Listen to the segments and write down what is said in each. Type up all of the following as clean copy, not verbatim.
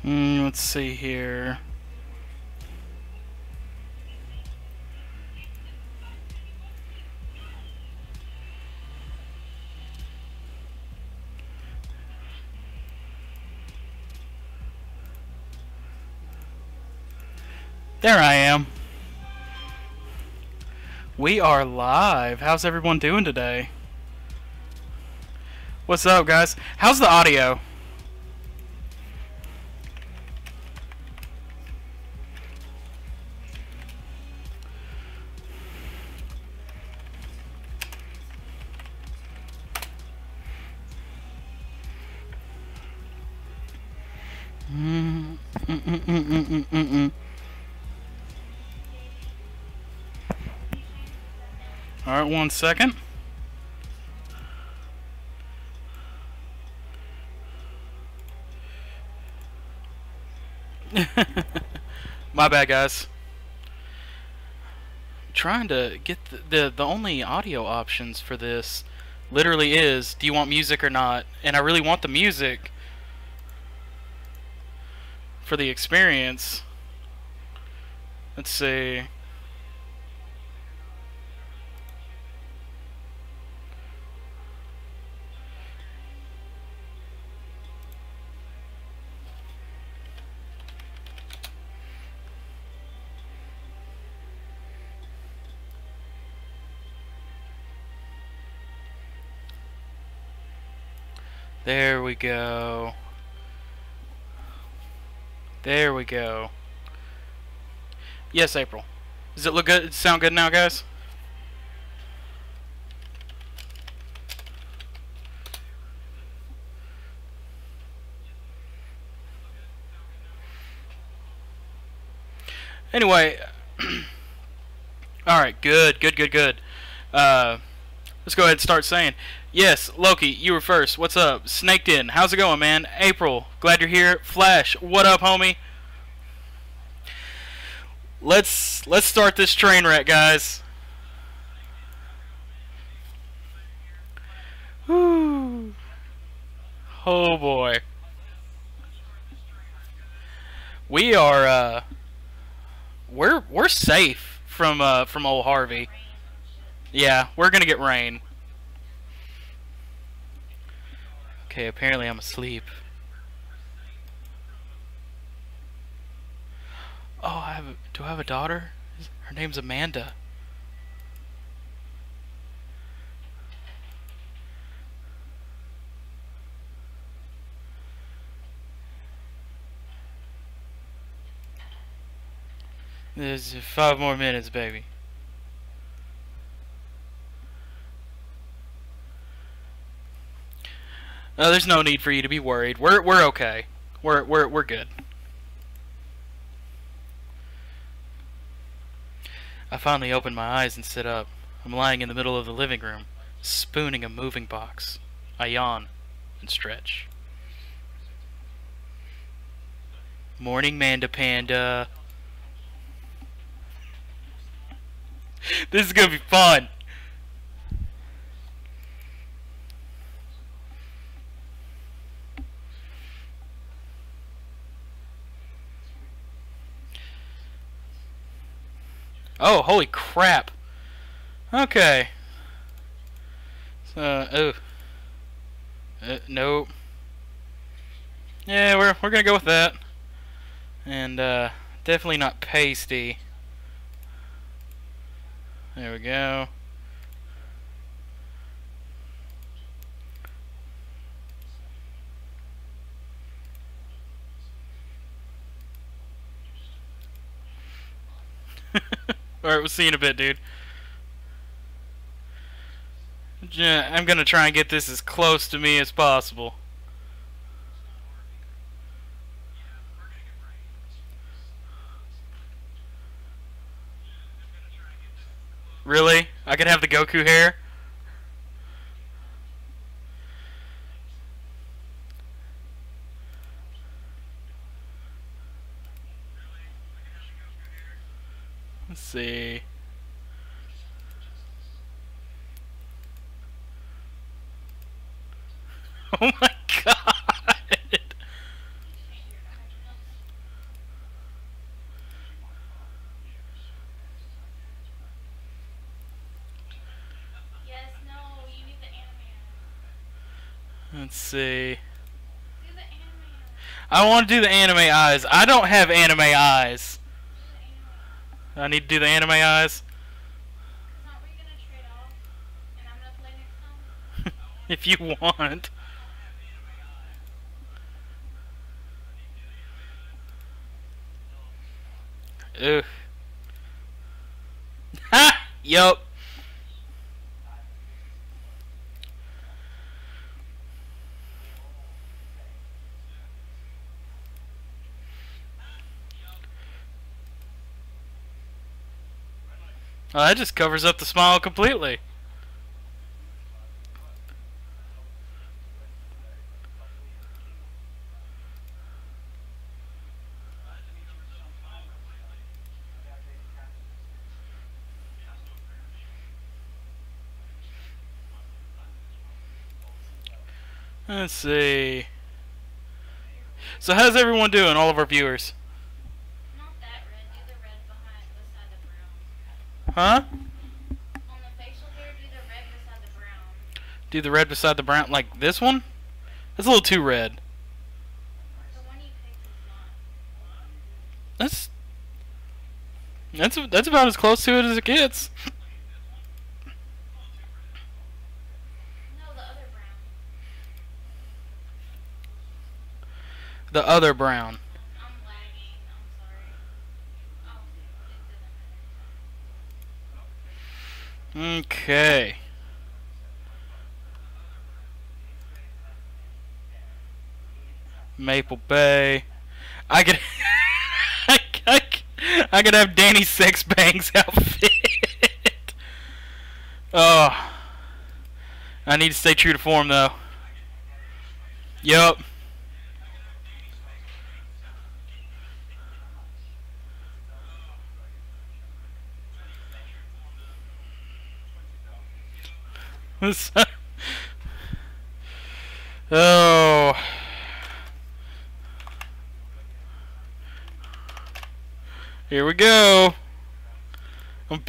Let's see here. There I am. We are live. How's everyone doing today? What's up, guys? How's the audio? Alright, 1 second. My bad, guys. I'm trying to get the only audio options for this literally is, do you want music or not? And I really want the music for the experience. Let's see. There we go. There we go. Yes, April. Does it look good? Sound good now, guys? Anyway, alright, good. Let's go ahead and start saying. Yes, Loki, you were first. What's up? Snaked in. How's it going, man? April, glad you're here. Flash, what up, homie? Let's start this train wreck, guys. Whew. Oh boy. We are we're safe from old Harvey. Yeah, we're gonna get rain. Okay, apparently I'm asleep. Oh, do I have a daughter? Her name's Amanda. There's 5 more minutes, baby. There's no need for you to be worried. We're okay. We're good. I finally opened my eyes and sit up. I'm lying in the middle of the living room, spooning a moving box. I yawn and stretch. Morning, Manda Panda. This is gonna be fun. Oh, holy crap. Okay. Nope. Yeah, we're gonna go with that. And definitely not pasty. There we go. Alright, we'll see you in a bit, dude. I'm gonna try and get this as close to me as possible. Really? I could have the Goku hair? Let's see. Oh my god! Let's see. I want to do the anime eyes. I don't have anime eyes. I need to do the anime eyes. If you want. Ugh. Ha! Yup. Oh, that just covers up the smile completely. Let's see. So how's everyone doing, all of our viewers? Not that red. Do the red behind beside the brown. Huh? On the facial hair, do the red beside the brown. Do the red beside the brown, like this one? That's a little too red. The one you picked is not. That's about as close to it as it gets. No, the other brown. The other brown. I'm lagging. I'm sorry. Oh, it doesn't matter. Okay. Maple Bay. I could I could have Danny Sex Bangs outfit. Oh. I need to stay true to form though. Yup. Oh. Here we go. I'm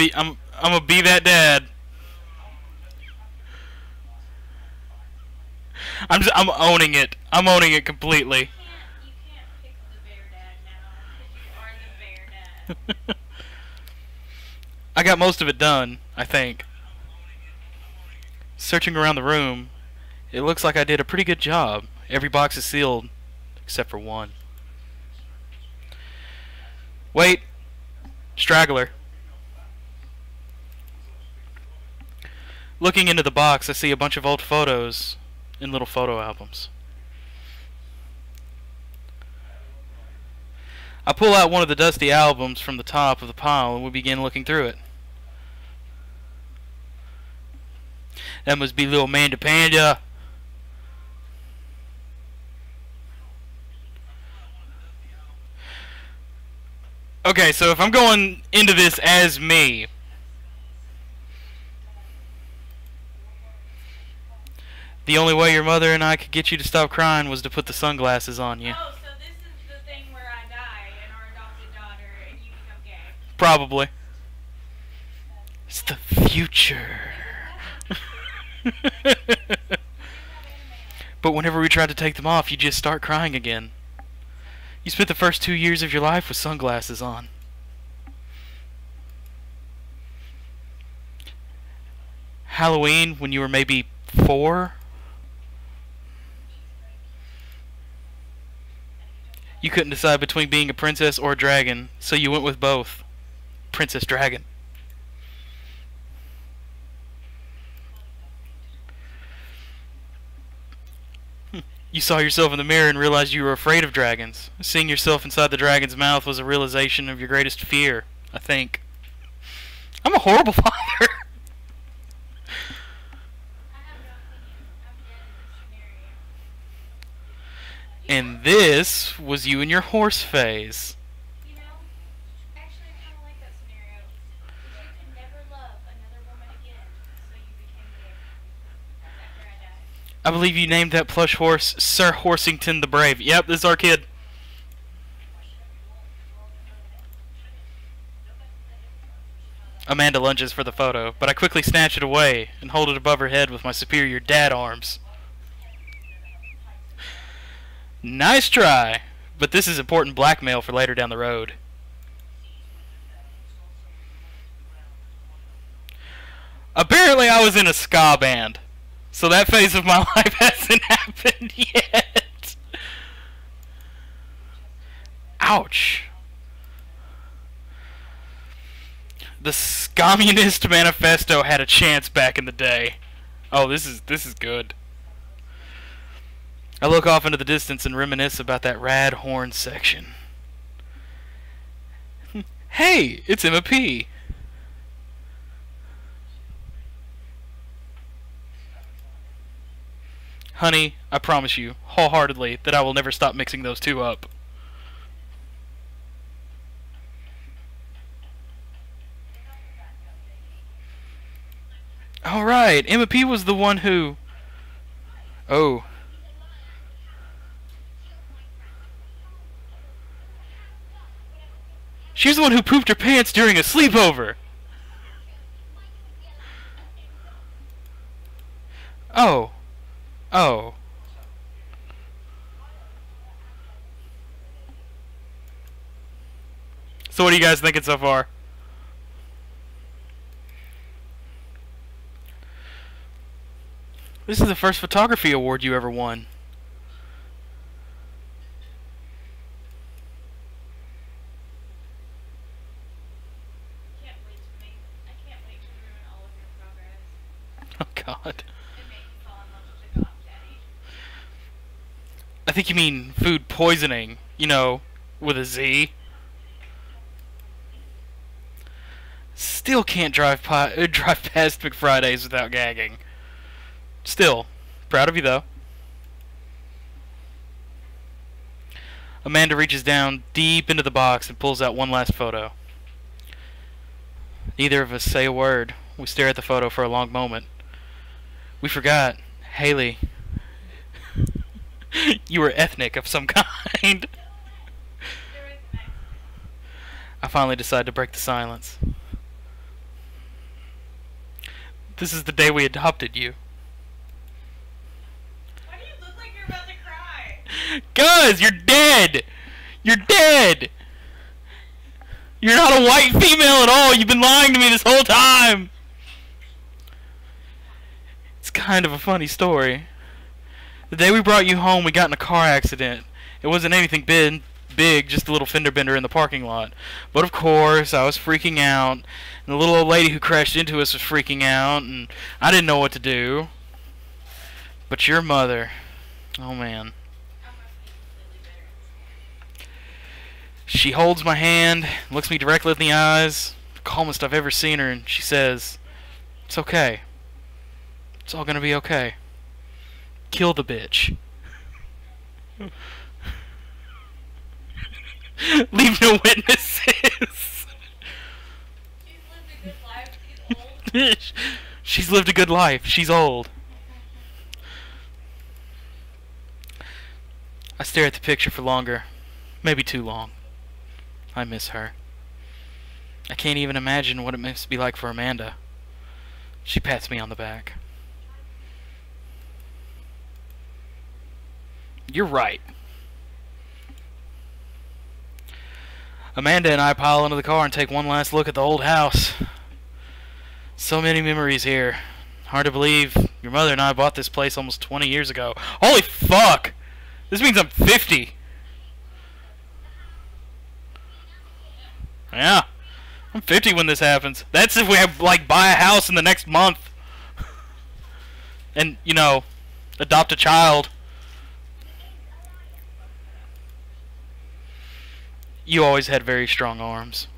gonna be that dad. I'm owning it. I'm owning it completely. You can't pick the bear dad now, because you are the bear dad. I got most of it done, I think. Searching around the room, it looks like I did a pretty good job. Every box is sealed, except for one. Wait. Straggler. Looking into the box, I see a bunch of old photos in little photo albums. I pull out one of the dusty albums from the top of the pile and we begin looking through it. That must be little Amanda Panda. Okay, so if I'm going into this as me, the only way your mother and I could get you to stop crying was to put the sunglasses on you. Oh, so this is the thing where I die and our adopted daughter and you become gay. Probably. It's the future. But whenever we tried to take them off, you just start crying again. You spent the first 2 years of your life with sunglasses on. Halloween, when you were maybe 4, you couldn't decide between being a princess or a dragon, so you went with both. Princess Dragon. You saw yourself in the mirror and realized you were afraid of dragons. Seeing yourself inside the dragon's mouth was a realization of your greatest fear, I think. I'm a horrible father. And this was you in your horse phase. You know, actually I kind of like that scenario. Because you could never love another woman again, so you became gay. That's after I died. I believe you named that plush horse Sir Horsington the Brave. Yep, this is our kid. Amanda lunges for the photo, but I quickly snatch it away and hold it above her head with my superior dad arms. Nice try, but this is important blackmail for later down the road. Apparently I was in a ska band, so that phase of my life hasn't happened yet. Ouch. The Scommunist Manifesto had a chance back in the day. Oh, this is good. I look off into the distance and reminisce about that rad horn section. Hey, it's Emma P. Honey, I promise you, wholeheartedly, that I will never stop mixing those two up. Alright, Emma P was the one who... Oh. She's the one who pooped her pants during a sleepover! Oh. Oh. So what are you guys thinking so far? This is the first photography award you ever won. I can't wait to ruin all of your progress. Oh God. And make you fall in love with the goth daddy. I think you mean food poisoning, you know, with a Z. Still can't drive past McFriday's without gagging. Still, proud of you though. Amanda reaches down deep into the box and pulls out one last photo. Neither of us say a word. We stare at the photo for a long moment. We forgot. Haley. You were ethnic of some kind. I finally decide to break the silence. This is the day we adopted you. Why do you look like you're about to cry? Guys, you're dead! You're dead! You're not a white female at all! You've been lying to me this whole time! It's kind of a funny story. The day we brought you home, we got in a car accident. It wasn't anything big, just a little fender bender in the parking lot. But of course, I was freaking out, and the little old lady who crashed into us was freaking out, and I didn't know what to do. But your mother, oh man. She holds my hand, looks me directly in the eyes, the calmest I've ever seen her, and she says, "It's okay. It's all gonna be okay. Kill the bitch. Leave no witnesses." She's lived a good life. She's old. I stare at the picture for longer. Maybe too long. I miss her. I can't even imagine what it must be like for Amanda. She pats me on the back. You're right. Amanda and I pile into the car and take one last look at the old house. So many memories here. Hard to believe your mother and I bought this place almost 20 years ago. Holy fuck! This means I'm 50. Yeah. I'm 50 when this happens. That's if we have, like, buy a house in the next month. And, you know, adopt a child. You always had very strong arms.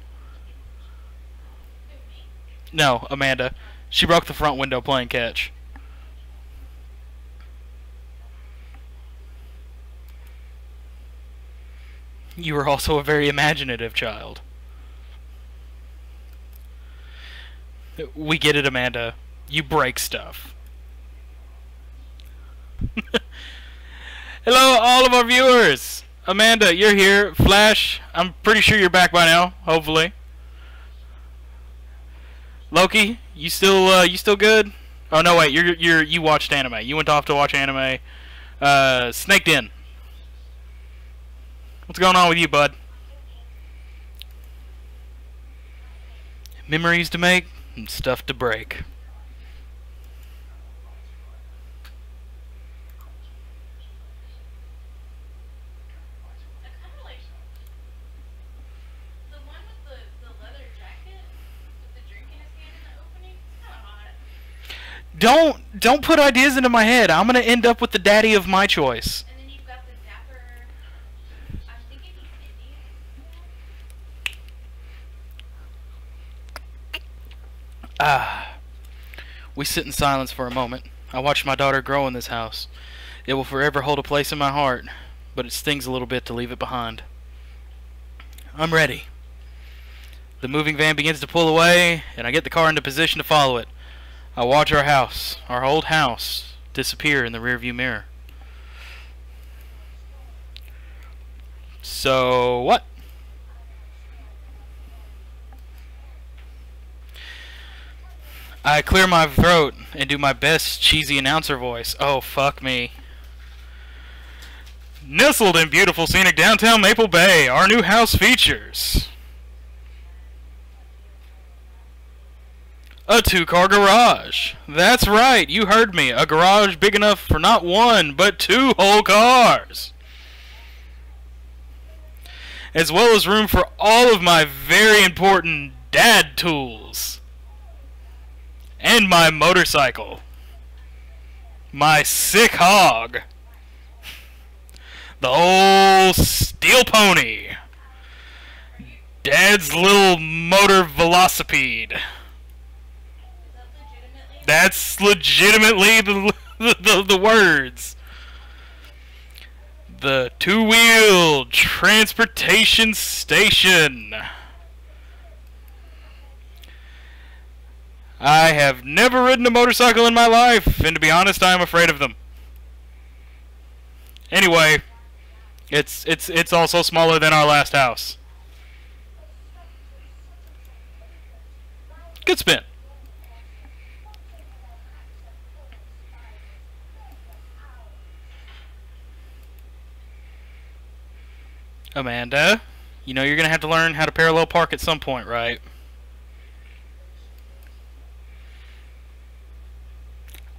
No, Amanda. She broke the front window playing catch. You were also a very imaginative child. We get it, Amanda. You break stuff. Hello, all of our viewers. Amanda, you're here. Flash, I'm pretty sure you're back by now. Hopefully. Loki, you still good? Oh no, wait. You watched anime. You went off to watch anime. Snaked in. What's going on with you, bud? Memories to make and stuff to break. I kind of like the one with the leather jacket with the drink in his hand in the opening. It's kind of hot. Don't put ideas into my head. I'm gonna end up with the daddy of my choice. And then you've got the dapper. I'm thinking he's Indian. We sit in silence for a moment. I watch my daughter grow in this house. It will forever hold a place in my heart, but it stings a little bit to leave it behind. I'm ready. The moving van begins to pull away, and I get the car into position to follow it. I watch our old house, disappear in the rearview mirror. So what? I clear my throat and do my best cheesy announcer voice. Oh, fuck me. Nestled in beautiful scenic downtown Maple Bay, our new house features a 2-car garage. That's right, you heard me. A garage big enough for not one, but 2 whole cars. As well as room for all of my very important dad tools. And my motorcycle. My sick hog. The old steel pony. Dad's little motor velocipede. That's legitimately the words. The 2-wheel transportation station. I have never ridden a motorcycle in my life, and to be honest, I am afraid of them. Anyway, it's also smaller than our last house. Good spin. Amanda, you know you're gonna have to learn how to parallel park at some point, right?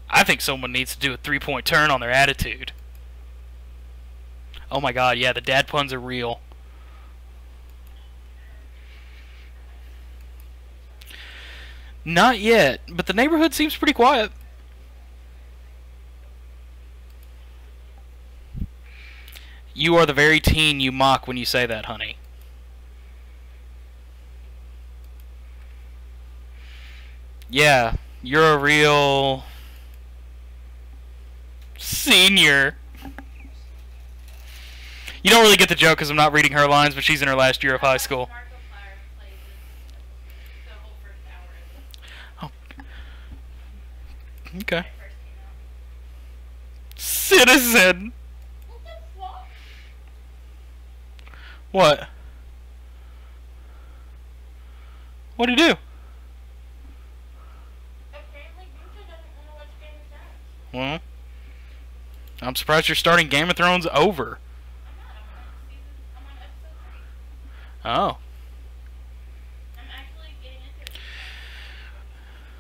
I think someone needs to do a 3-point turn on their attitude. Oh my god, yeah, the dad puns are real. Not yet, but the neighborhood seems pretty quiet. You are the very teen you mock when you say that, honey. Yeah, you're a real senior. You don't really get the joke because I'm not reading her lines, but she's in her last year of high school. Oh. Okay. Citizen. What? What'd he do? Well, I'm surprised you're starting Game of Thrones over. Oh.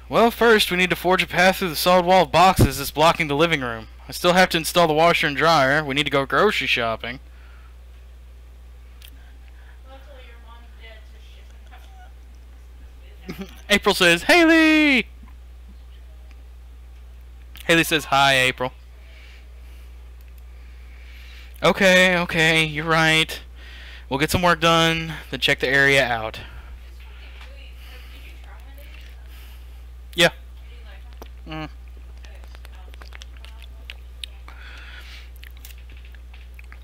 Well, first we need to forge a path through the solid wall of boxes that's blocking the living room. I still have to install the washer and dryer. We need to go grocery shopping. April says, Haley! Haley says, hi, April. Okay, you're right. We'll get some work done, then check the area out. Yeah.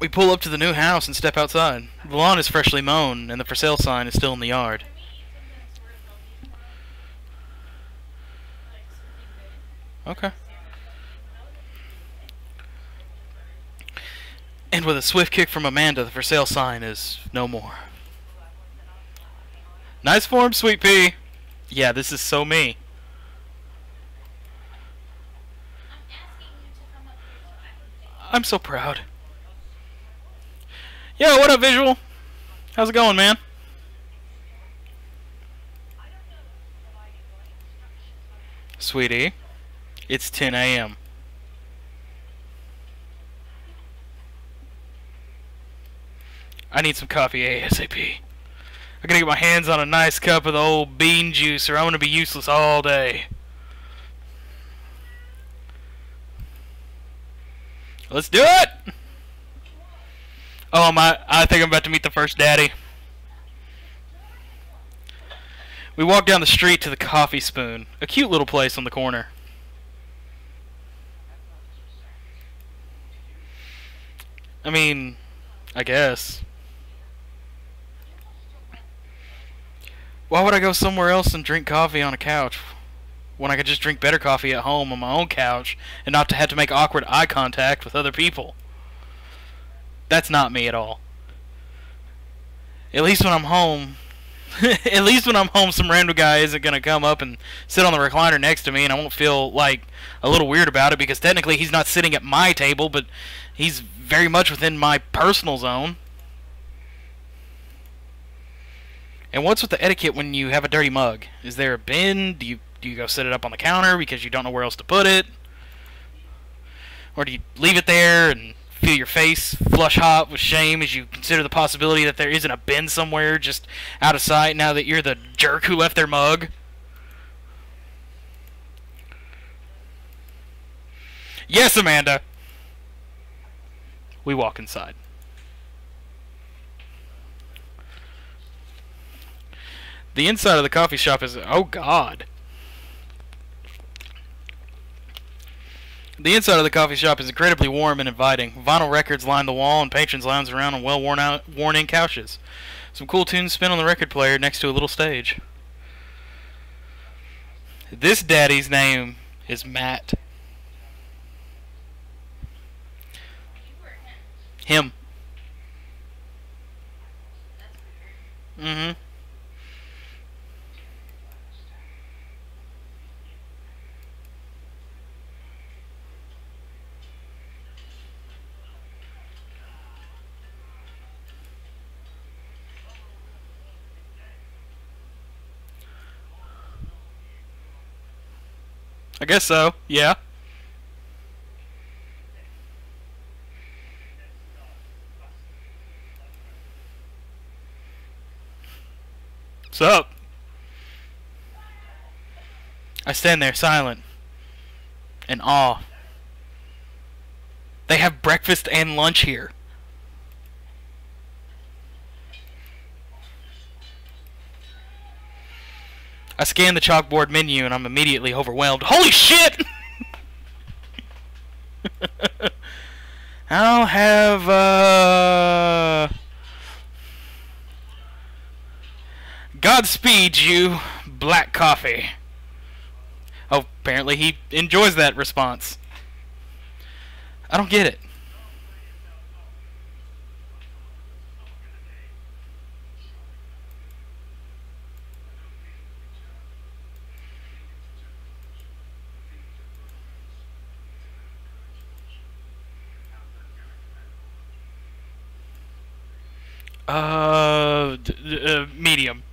We pull up to the new house and step outside. The lawn is freshly mown, and the for sale sign is still in the yard. Okay. And with a swift kick from Amanda, the for sale sign is no more. Nice form, Sweet Pea. Yeah, this is so me. I'm so proud. Yo, what up, Visual? How's it going, man? Sweetie, it's 10 a.m. I need some coffee ASAP. I gotta get my hands on a nice cup of the old bean juice or I'm gonna be useless all day. Let's do it! Oh, I think I'm about to meet the first daddy. We walk down the street to the Coffee Spoon, a cute little place on the corner. I mean, I guess. Why would I go somewhere else and drink coffee on a couch when I could just drink better coffee at home on my own couch and not to have to make awkward eye contact with other people? That's not me at all. At least when I'm home, at least when I'm home, some random guy isn't gonna come up and sit on the recliner next to me, and I won't feel like a little weird about it because technically he's not sitting at my table, but he's very much within my personal zone. And what's with the etiquette when you have a dirty mug? Is there a bin? Do you go set it up on the counter because you don't know where else to put it? Or do you leave it there and feel your face flush hot with shame as you consider the possibility that there isn't a bin somewhere just out of sight now that you're the jerk who left their mug? Yes, Amanda! We walk inside. The inside of the coffee shop is... oh, God. The inside of the coffee shop is incredibly warm and inviting. Vinyl records line the wall, and patrons lounge around on worn-in couches. Some cool tunes spin on the record player next to a little stage. This daddy's name is Matt. Him. Mm-hmm. I guess so, yeah. What's up? I stand there silent, in awe. They have breakfast and lunch here. I scan the chalkboard menu and I'm immediately overwhelmed. Holy shit! I'll have, Godspeed you, black coffee. Oh, apparently he enjoys that response. I don't get it. Medium.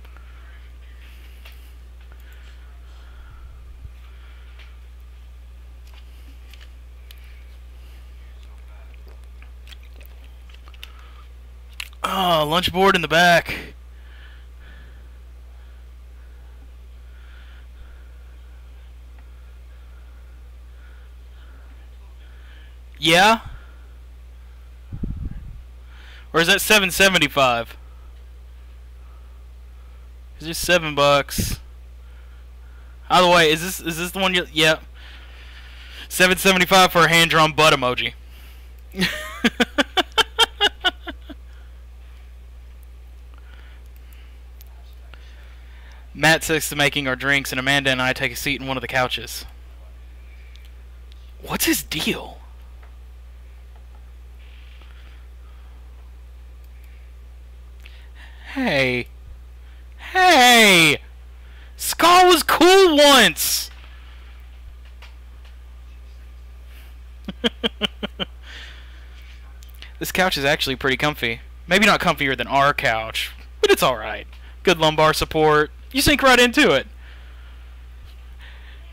Oh, lunch board in the back. Yeah? Or is that $7.75? It's just $7. Either way, is this the one you? Yeah. $7.75 for a hand-drawn butt emoji. Matt sits to making our drinks, and Amanda and I take a seat in one of the couches. What's his deal? Hey. Hey! Ska was cool once! This couch is actually pretty comfy. Maybe not comfier than our couch, but it's alright. Good lumbar support. You sink right into it.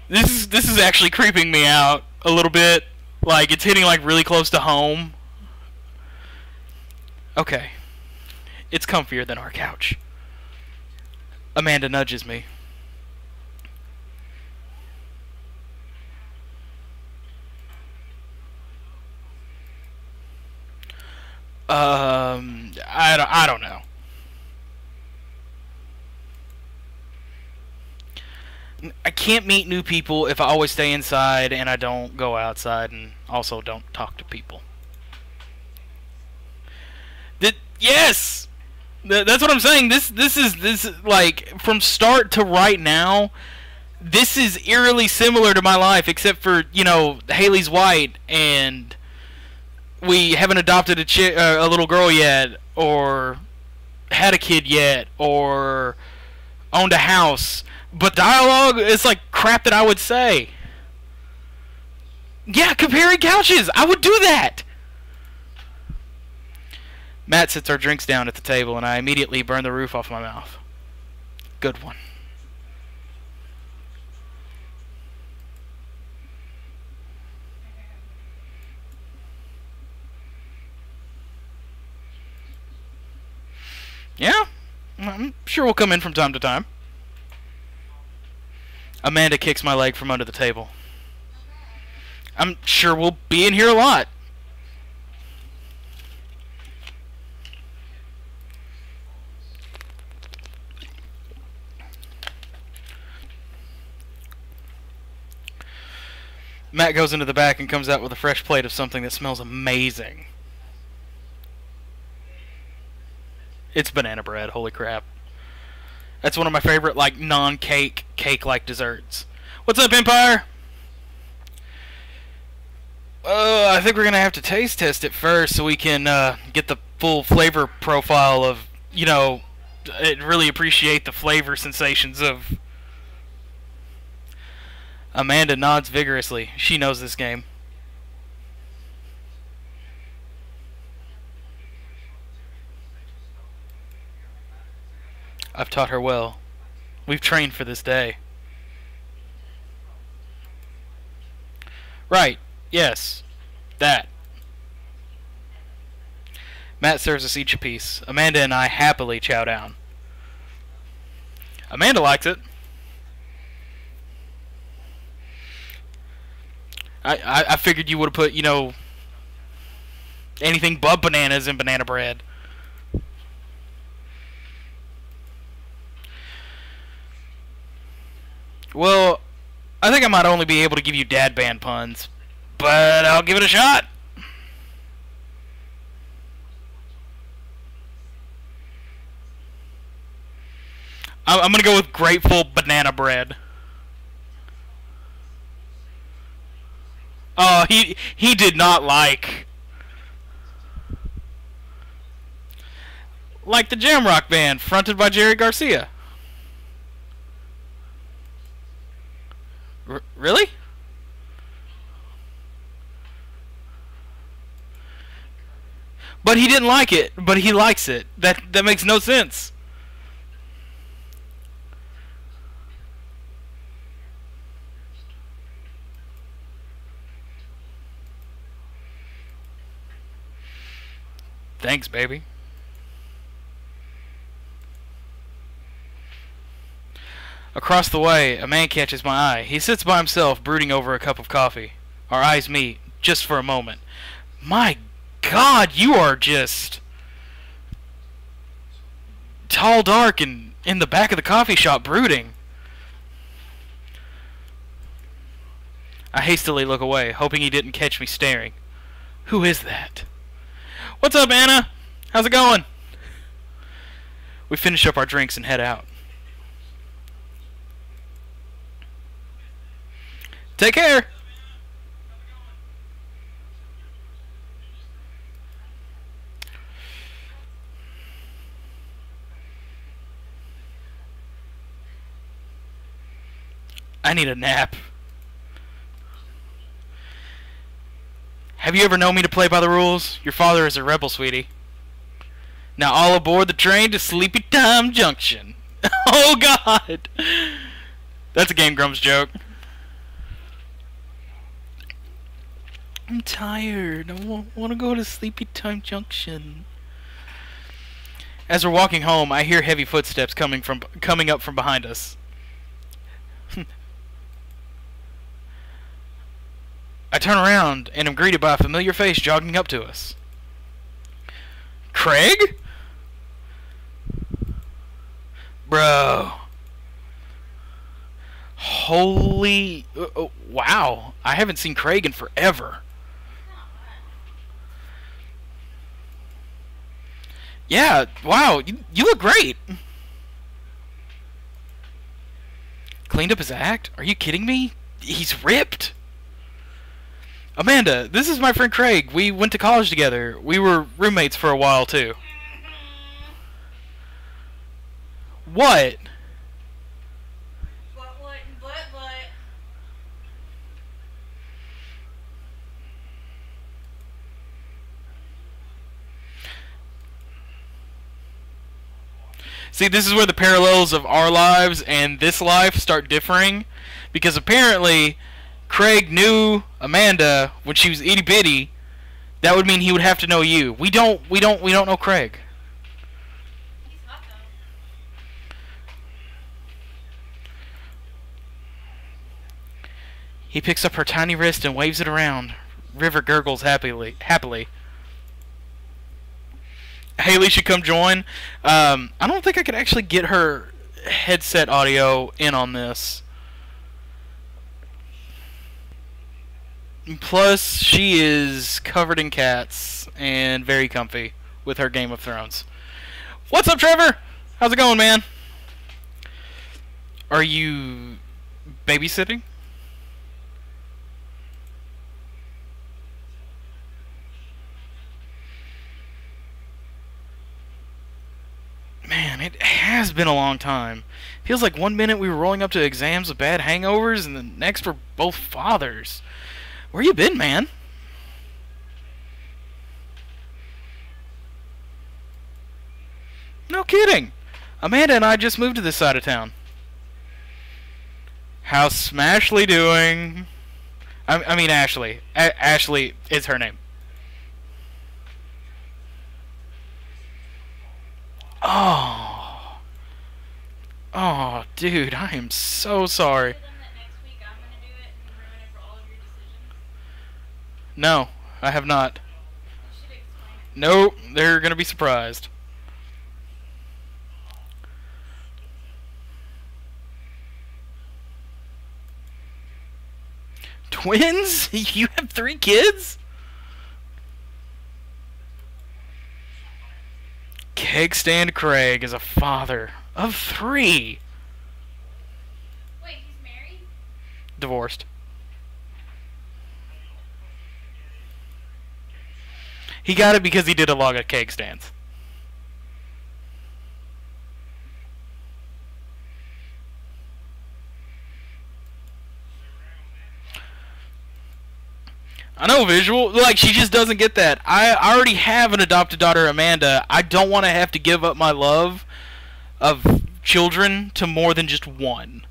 This is actually creeping me out a little bit. Like, it's hitting like really close to home. Okay. It's comfier than our couch. Amanda nudges me. I don't know. I can't meet new people if I always stay inside and I don't go outside and also don't talk to people. Yes! That's what I'm saying. This is like from start to right now. This is eerily similar to my life, except for, you know, Haley's white and we haven't adopted a little girl yet, or had a kid yet, or owned a house. But dialogue is like crap that I would say. Yeah, comparing couches. I would do that. Matt sits our drinks down at the table, and I immediately burn the roof off my mouth. Good one. Yeah, I'm sure we'll come in from time to time. Amanda kicks my leg from under the table. I'm sure we'll be in here a lot. Matt goes into the back and comes out with a fresh plate of something that smells amazing. It's banana bread, holy crap. That's one of my favorite, like, non-cake, cake-like desserts. What's up, Empire? I think we're going to have to taste test it first so we can get the full flavor profile of, you know, really appreciate the flavor sensations of... Amanda nods vigorously. She knows this game. I've taught her well. We've trained for this day. Right. Yes. That. Matt serves us each a piece. Amanda and I happily chow down. Amanda likes it. I figured you would have put, you know, anything but bananas in banana bread. Well, I think I might only be able to give you dad band puns, but I'll give it a shot. I'm gonna go with grateful banana bread. Oh, he did not like the Jamrock Band, fronted by Jerry Garcia. Really? But he didn't like it, but he likes it. That makes no sense. Thanks, baby. Across the way, a man catches my eye. He sits by himself, brooding over a cup of coffee. Our eyes meet, just for a moment. My God, you are just tall, dark, and in the back of the coffee shop brooding. I hastily look away, hoping he didn't catch me staring. Who is that? What's up, Anna? How's it going? We finish up our drinks and head out. Take care. I need a nap. Have you ever known me to play by the rules? Your father is a rebel, sweetie. Now all aboard the train to Sleepy Time Junction. Oh God, that's a Game Grumps joke. I'm tired. I want to go to Sleepy Time Junction. As we're walking home, I hear heavy footsteps coming up from behind us. I turn around and am greeted by a familiar face jogging up to us. Craig? Bro. Holy... wow. I haven't seen Craig in forever. Yeah, wow. You look great. Cleaned up his act? Are you kidding me? He's ripped. Amanda, this is my friend Craig. We went to college together. We were roommates for a while, too. What? What? See, this is where the parallels of our lives and this life start differing. Because apparently, Craig knew Amanda when she was itty bitty. That would mean he would have to know you. We don't know Craig. He's hot though. He picks up her tiny wrist and waves it around. River gurgles happily. Haley should come join. I don't think I could actually get her headset audio in on this. Plus, she is covered in cats and very comfy with her Game of Thrones. What's up, Trevor? How's it going, man? Are you babysitting? Man, it has been a long time. Feels like one minute we were rolling up to exams with bad hangovers, and the next we're both fathers. Where you been, man? No kidding. Amanda and I just moved to this side of town. How's Smashly doing? I mean Ashley. Ashley is her name. Oh. Oh, dude, I am so sorry. No, I have not. Nope, they're gonna be surprised. Twins? You have 3 kids? Keg Stand Craig is a father of 3. Wait, he's married? Divorced. He got it because he did a lot of keg stands. I know, visual. Like, she just doesn't get that. I already have an adopted daughter, Amanda. I don't want to have to give up my love of children to more than just one.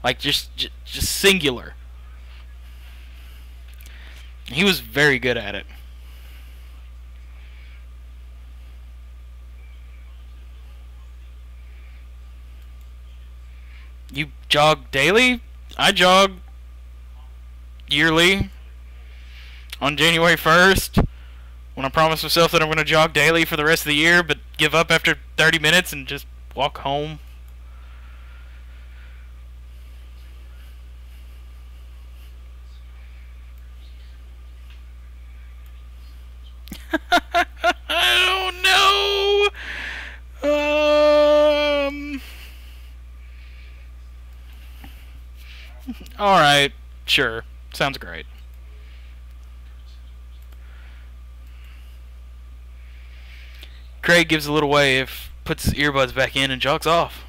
Like, just singular. He was very good at it. You jog daily? I jog yearly. On January 1st, when I promised myself that I'm going to jog daily for the rest of the year, but give up after 30 minutes and just walk home. I don't know. Alright, sure. Sounds great. Craig gives a little wave, puts his earbuds back in, and jogs off.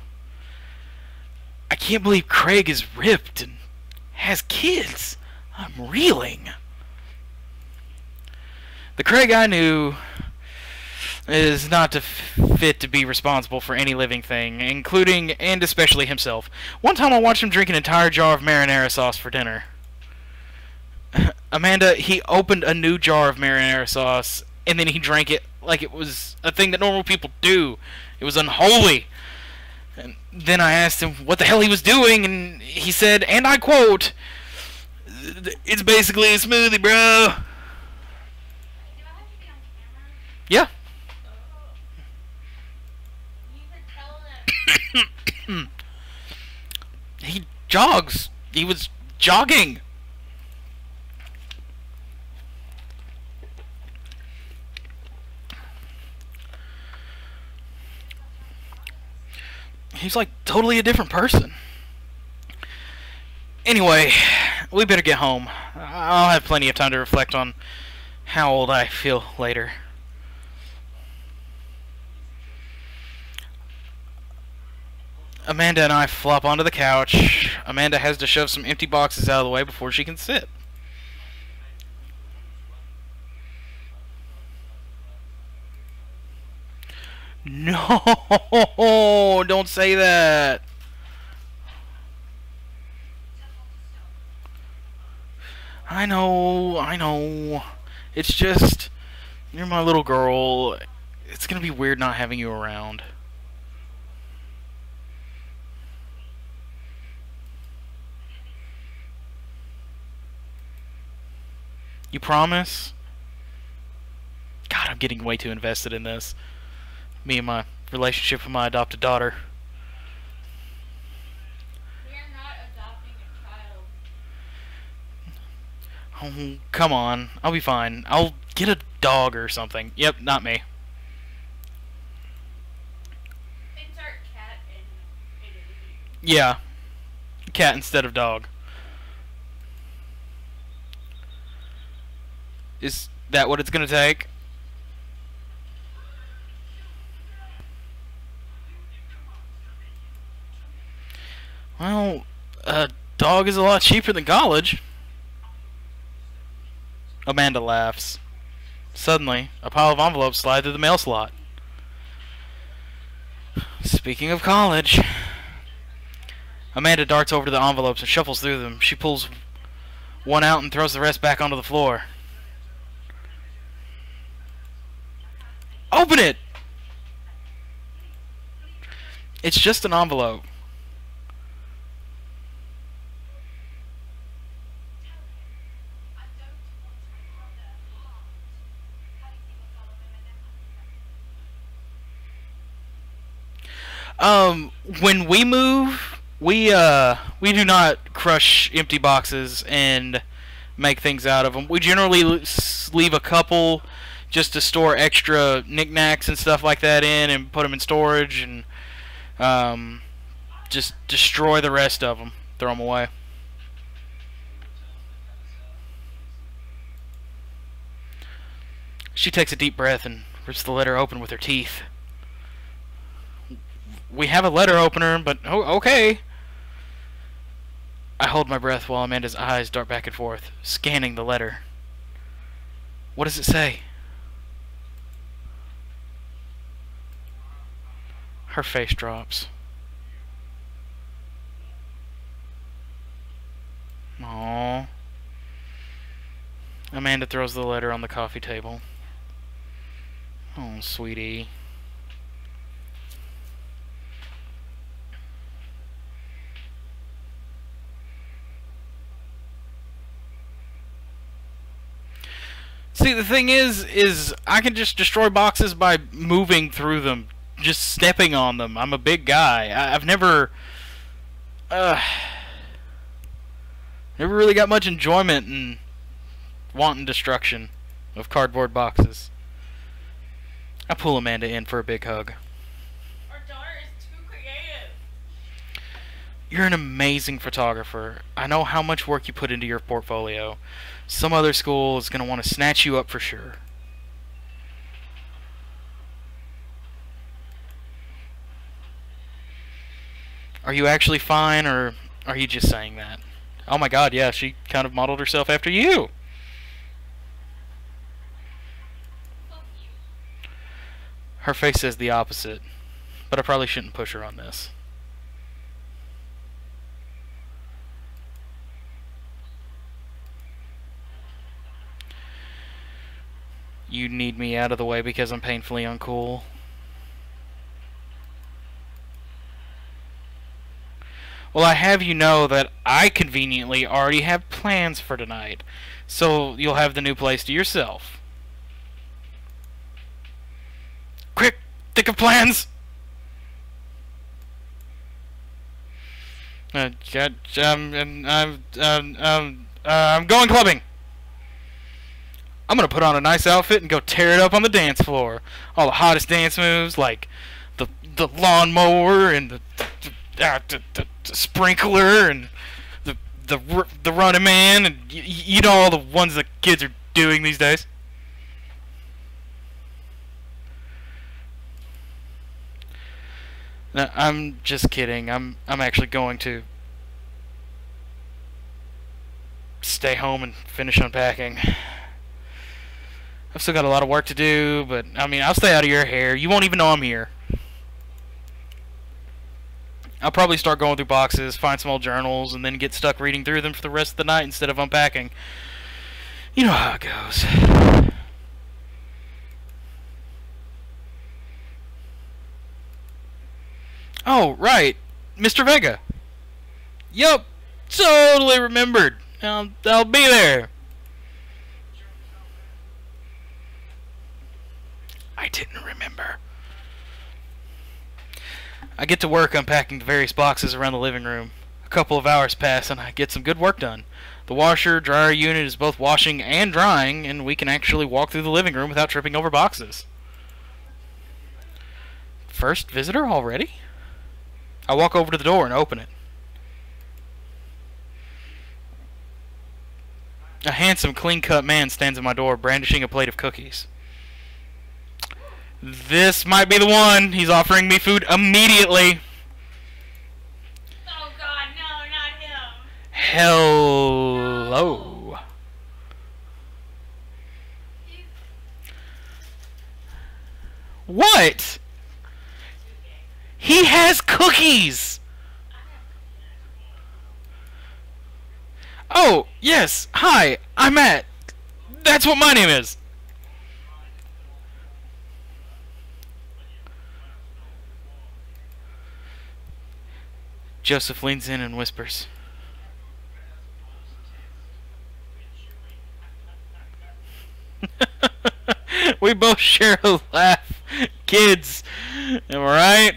I can't believe Craig is ripped and has kids. I'm reeling. The Craig I knew is not fit to be responsible for any living thing, including and especially himself. One time I watched him drink an entire jar of marinara sauce for dinner. Amanda, he opened a new jar of marinara sauce, and then he drank it like it was a thing that normal people do. It was unholy. And then I asked him what the hell he was doing, and he said, and I quote, "It's basically a smoothie, bro." Do I have to be on camera? Yeah. You could tell them. He jogs. He was jogging. He's like totally a different person. Anyway, we better get home. I'll have plenty of time to reflect on how old I feel later. Amanda and I flop onto the couch. Amanda has to shove some empty boxes out of the way before she can sit. No, don't say that. I know. It's just, you're my little girl. It's gonna be weird not having you around. You promise? God, I'm getting way too invested in this. Me and my relationship with my adopted daughter. We are not adopting a child. Oh, come on. I'll be fine. I'll get a dog or something. Yep, not me. Insert cat in. Yeah. Cat instead of dog. Is that what it's gonna take? Well, a dog is a lot cheaper than college. Amanda laughs. Suddenly, a pile of envelopes slide through the mail slot. Speaking of college, Amanda darts over to the envelopes and shuffles through them. She pulls one out and throws the rest back onto the floor. Open it! It's just an envelope. When we move, we do not crush empty boxes and make things out of them. We generally leave a couple just to store extra knickknacks and stuff like that in and put them in storage, and just destroy the rest of them, throw them away. She takes a deep breath and rips the letter open with her teeth. We have a letter opener, but okay. I hold my breath while Amanda's eyes dart back and forth, scanning the letter. What does it say? Her face drops. Aww. Amanda throws the letter on the coffee table. Oh, sweetie. See, the thing is I can just destroy boxes by moving through them, just stepping on them. I'm a big guy. I've never really got much enjoyment in wanton destruction of cardboard boxes. I pull Amanda in for a big hug. Our daughter is too creative. You're an amazing photographer. I know how much work you put into your portfolio. Some other school is going to want to snatch you up for sure. Are you actually fine, or are you just saying that? Oh my god, yeah, she kind of modeled herself after you. Fuck you. Her face says the opposite, but I probably shouldn't push her on this. You need me out of the way because I'm painfully uncool. Well, I have you know that I conveniently already have plans for tonight, so you'll have the new place to yourself. Quick, think of plans! I'm going clubbing! I'm gonna put on a nice outfit and go tear it up on the dance floor. All the hottest dance moves, like the lawnmower and the sprinkler and the running man, and you know all the ones that kids are doing these days. No, I'm just kidding. I'm actually going to stay home and finish unpacking. I've still got a lot of work to do, but I mean, I'll stay out of your hair. You won't even know I'm here. I'll probably start going through boxes, find some old journals, and then get stuck reading through them for the rest of the night instead of unpacking. You know how it goes. Oh, right. Mr. Vega. Yup. Totally remembered. I'll be there. I didn't remember. I get to work unpacking the various boxes around the living room. A couple of hours pass and I get some good work done. The washer-dryer unit is both washing and drying, and we can actually walk through the living room without tripping over boxes. First visitor already? I walk over to the door and open it. A handsome, clean-cut man stands at my door, brandishing a plate of cookies. This might be the one. He's offering me food immediately. Oh God, no, not him. Hello. No. What? He has cookies. Oh, yes. Hi, I'm Matt. That's what my name is. Joseph leans in and whispers. We both share a laugh. Kids. Am I right?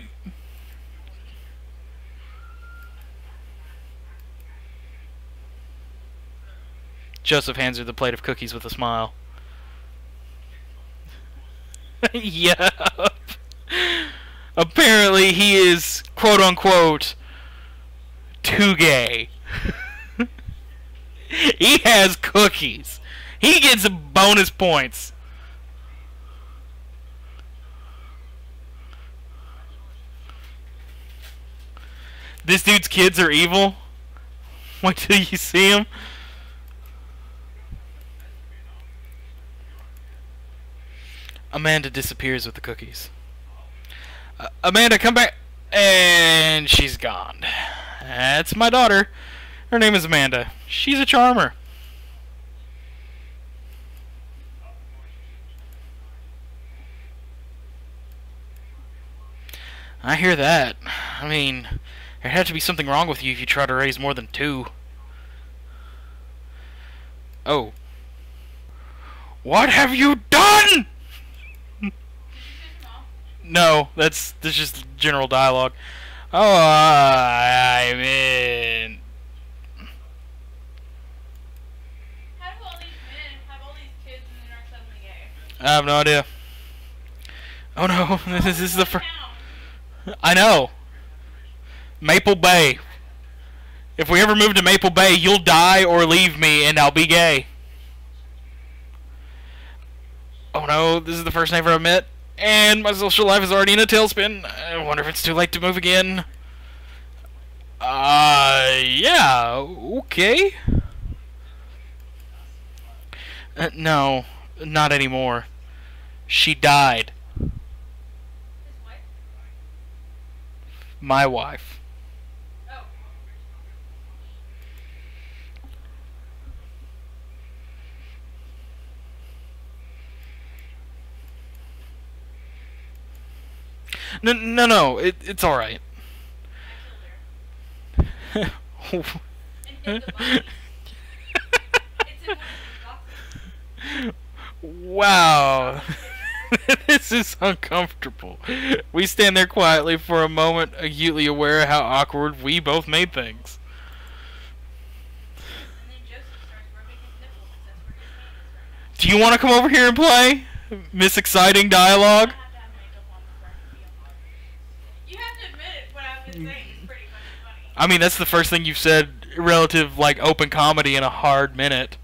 Joseph hands her the plate of cookies with a smile. Yup. Apparently he is, quote unquote, too gay. He has cookies. He gets bonus points. This dude's kids are evil. Wait till you see him. Amanda disappears with the cookies. Amanda, come back. And she's gone. That's my daughter. Her name is Amanda. She's a charmer. I hear that. I mean, there had to be something wrong with you if you try to raise more than 2. Oh. What have you done? No, that's just general dialogue. Oh, I mean... How do all these men have all these kids and then are suddenly gay? I have no idea. Oh no, this is the first... I know. Maple Bay. If we ever move to Maple Bay, you'll die or leave me and I'll be gay. Oh no, this is the first neighbor I've met. And my social life is already in a tailspin. I wonder if it's too late to move again. Yeah, okay. No, not anymore. She died. My wife. Oh. No, no, no. It's all right. I killed her. And hid the body. It's in one of these boxes. Wow. This is uncomfortable. We stand there quietly for a moment, acutely aware of how awkward we both made things. And then Joseph starts rubbing his nipples because that's where his hand is right now. Do you want to come over here and play? Miss Exciting Dialogue? I have to have makeup on before I can be on the You have to admit it, what I've been saying is pretty fucking funny. I mean, that's the first thing you've said relative, like, open comedy in a hard minute.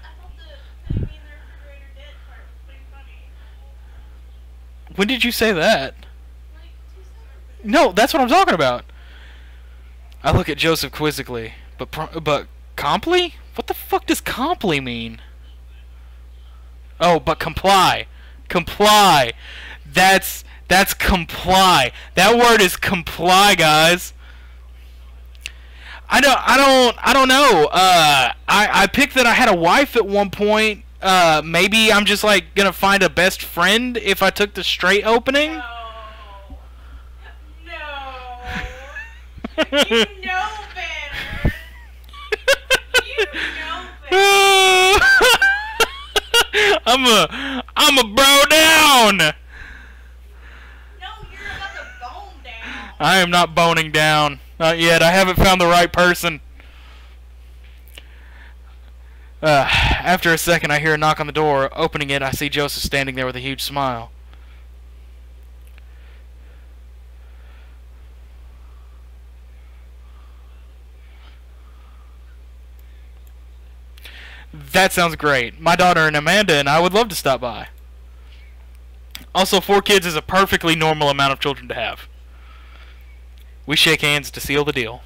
I thought the putting me in the refrigerator dead part was pretty funny. When did you say that? Like, 2 seconds. No, that's what I'm talking about. I look at Joseph quizzically. But comply? What the fuck does comply mean? Oh, but comply. Comply. That's comply. That word is comply, guys. I don't know. I picked that I had a wife at one point. Maybe I'm just like gonna find a best friend if I took the straight opening. No. No. You know better. You know better. I'm a bro down. No, you're about to bone down. I am not boning down. Not yet. I haven't found the right person. After a second, I hear a knock on the door. Opening it, I see Joseph standing there with a huge smile. That sounds great. My daughter and Amanda and I would love to stop by. Also, 4 kids is a perfectly normal amount of children to have. We shake hands to seal the deal.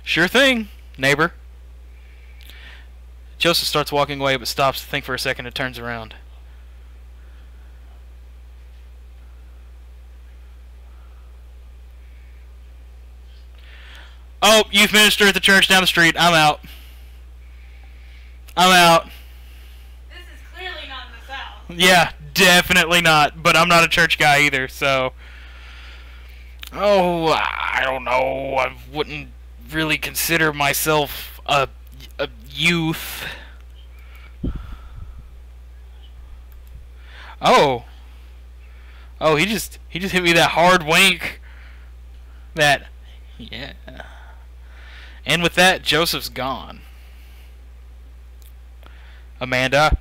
Sure thing, neighbor. Joseph starts walking away but stops to think for a second and turns around. Oh, youth minister at the church down the street. I'm out. I'm out. This is clearly not in the South. Yeah, definitely not. But I'm not a church guy either, so... Oh, I don't know. I wouldn't really consider myself a youth. Oh. Oh, he just hit me that hard wink. That... Yeah. And with that, Joseph's gone. Amanda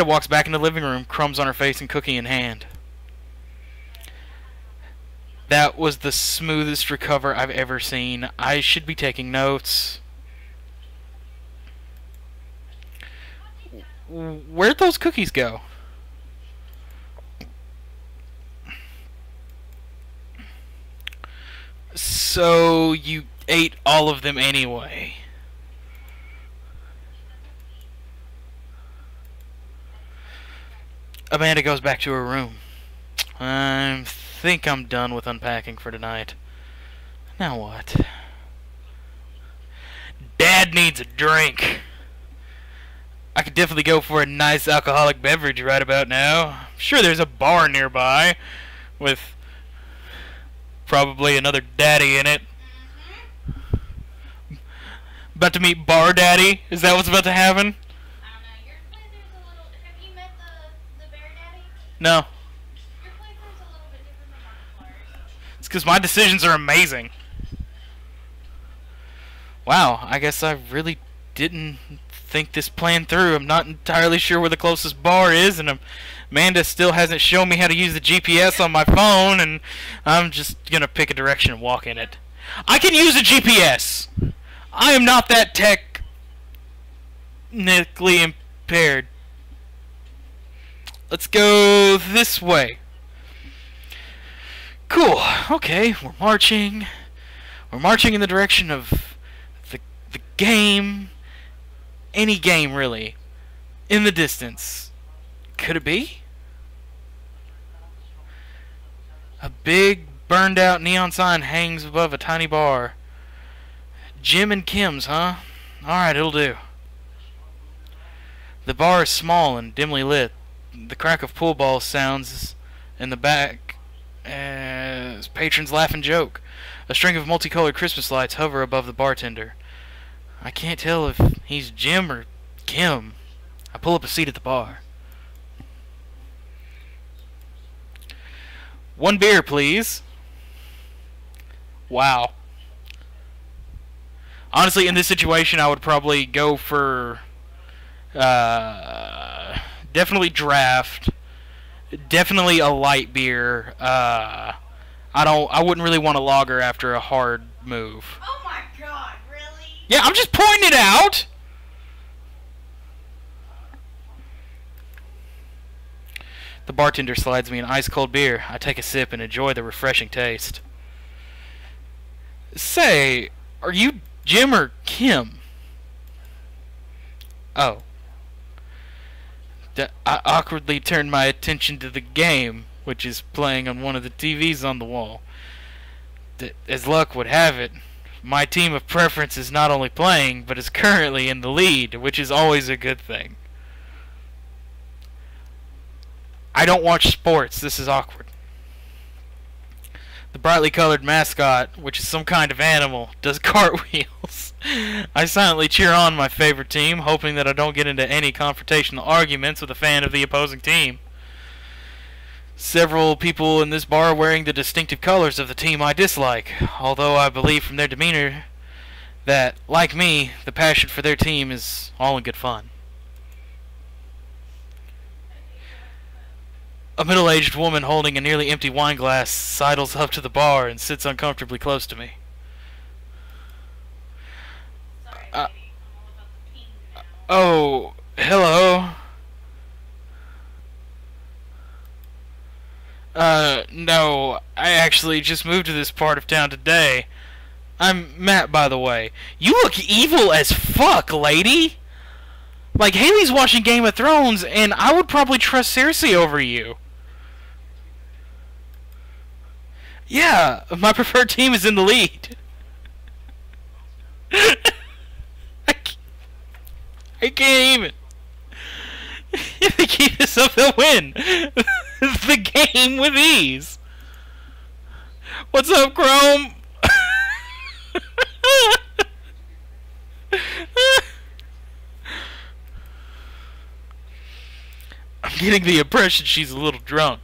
walks back in the living room, crumbs on her face and cookie in hand. That was the smoothest recover I've ever seen. I should be taking notes. Where'd those cookies go? So you ate all of them anyway. Amanda goes back to her room. I think I'm done with unpacking for tonight. Now what? Dad needs a drink. I could definitely go for a nice alcoholic beverage right about now. I'm sure there's a bar nearby with probably another daddy in it. About to meet Bar Daddy? Is that what's about to happen? I don't know. Your playthrough's a little... Have you met the Bear Daddy? No. Your playthrough's a little bit different than Markiplier's. It's because my decisions are amazing. Wow, I guess I really didn't think this plan through. I'm not entirely sure where the closest bar is, and Amanda still hasn't shown me how to use the GPS on my phone, and I'm just gonna pick a direction and walk in it. I can use a GPS! I am not that technically impaired. Let's go this way. Cool. Okay, we're marching. We're marching in the direction of the game. any game, really. In the distance. Could it be? A big, burned out neon sign hangs above a tiny bar. Jim and Kim's, huh? Alright, it'll do. The bar is small and dimly lit. The crack of pool ball sounds in the back as patrons laugh and joke. A string of multicolored Christmas lights hover above the bartender. I can't tell if he's Jim or Kim. I pull up a seat at the bar. One beer, please. Wow. Honestly, in this situation, I would probably go for definitely draft, definitely a light beer. I wouldn't really want a lager after a hard move. Oh my god, really? Yeah, I'm just pointing it out. The bartender slides me an ice-cold beer. I take a sip and enjoy the refreshing taste. Say, are you Jim or Kim? Oh. I awkwardly turn my attention to the game, which is playing on one of the TVs on the wall. As luck would have it, my team of preference is not only playing, but is currently in the lead, which is always a good thing. I don't watch sports. This is awkward. The brightly colored mascot, which is some kind of animal, does cartwheels. I silently cheer on my favorite team, hoping that I don't get into any confrontational arguments with a fan of the opposing team. Several people in this bar are wearing the distinctive colors of the team I dislike, although I believe from their demeanor that, like me, the passion for their team is all in good fun. A middle-aged woman holding a nearly empty wine glass sidles up to the bar and sits uncomfortably close to me. Sorry, lady. I'm all about the ping now. Oh, hello. No, I actually just moved to this part of town today. I'm Matt, by the way. You look evil as fuck, lady. Like, Haley's watching Game of Thrones, and I would probably trust Cersei over you. Yeah, my preferred team is in the lead. I can't even. If they keep this up, they'll win the game with ease. What's up, Chrome? I'm getting the impression she's a little drunk.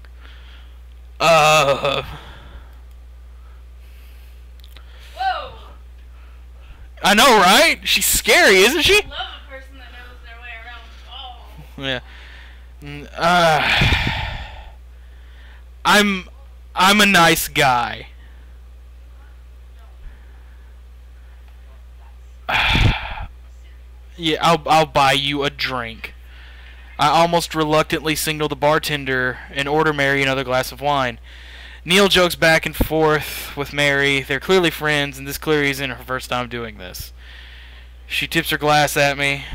Whoa! I know, right? She's scary, isn't she? I love a person that knows their way around the ball. Yeah. I'm a nice guy. Yeah, I'll buy you a drink. I almost reluctantly signal the bartender and order Mary another glass of wine. Neil jokes back and forth with Mary. They're clearly friends, and this clearly isn't her first time doing this. She tips her glass at me.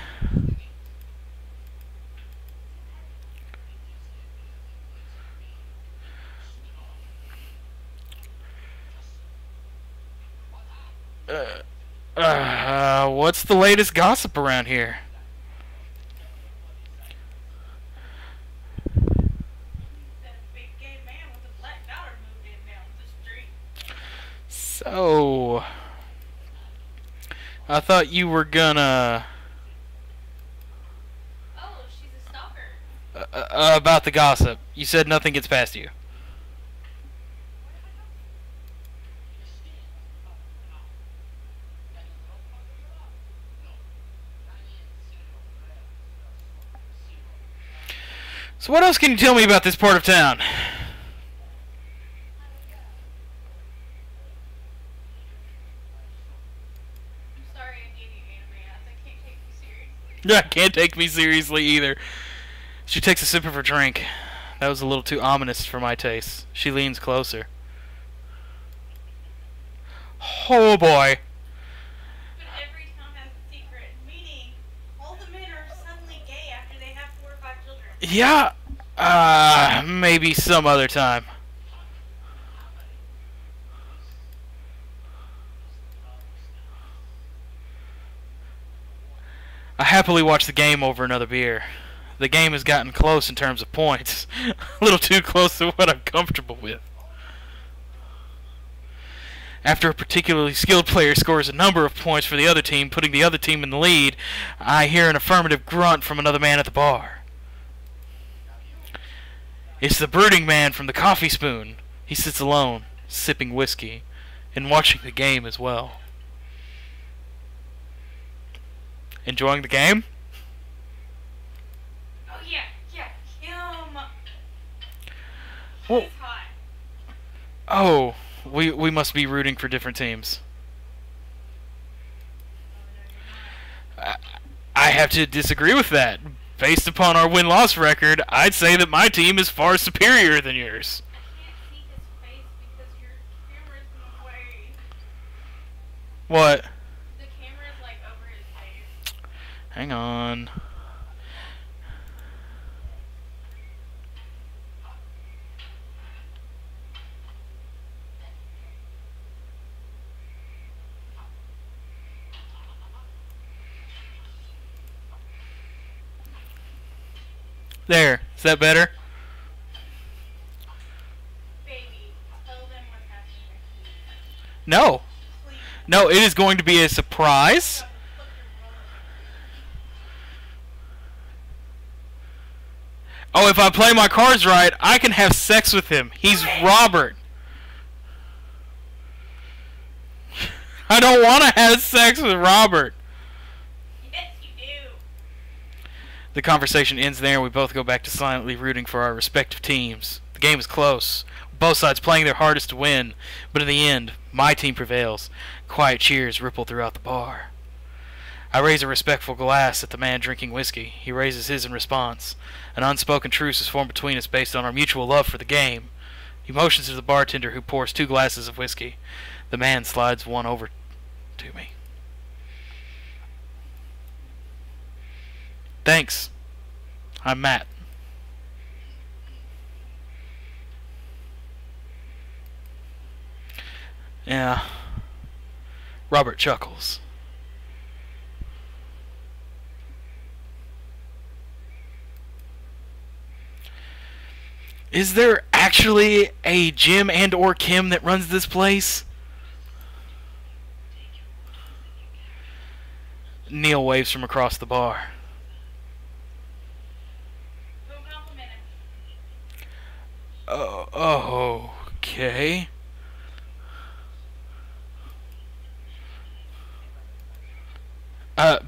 What's the latest gossip around here? That big gay man with a black dollar moved in down the street. So, I thought you were gonna Oh, she's a stalker. about the gossip. You said nothing gets past you. So what else can you tell me about this part of town? I'm sorry I gave you anime ads. I can't take you seriously. Yeah, can't take me seriously either. She takes a sip of her drink. That was a little too ominous for my taste. She leans closer. Oh boy. But every town has a secret, meaning all the Yeah, maybe some other time. I happily watch the game over another beer. The game has gotten close in terms of points. A little too close to what I'm comfortable with. After a particularly skilled player scores a number of points for the other team, putting the other team in the lead, I hear an affirmative grunt from another man at the bar. It's the brooding man from the Coffee Spoon. He sits alone, sipping whiskey, and watching the game as well. Enjoying the game? Oh yeah, yeah, him. Well, He's hot. oh, we must be rooting for different teams. I have to disagree with that. Based upon our win-loss record, I'd say that my team is far superior than yours. I can't see his face because your camera's in the way. What? The camera's like over his face. Hang on. There. Is that better? Baby, tell them what's happening next week. No. Please. No, it is going to be a surprise. Oh, if I play my cards right, I can have sex with him. He's Robert. I don't want to have sex with Robert. Yes, you do. The conversation ends there, and we both go back to silently rooting for our respective teams. The game is close. Both sides playing their hardest to win, but in the end, my team prevails. Quiet cheers ripple throughout the bar. I raise a respectful glass at the man drinking whiskey. He raises his in response. An unspoken truce is formed between us based on our mutual love for the game. He motions to the bartender, who pours 2 glasses of whiskey. The man slides one over to me. Thanks. I'm Matt. Yeah. Robert chuckles. Is there actually a Jim and or Kim that runs this place? Neil waves from across the bar. Don't compliment him. Okay.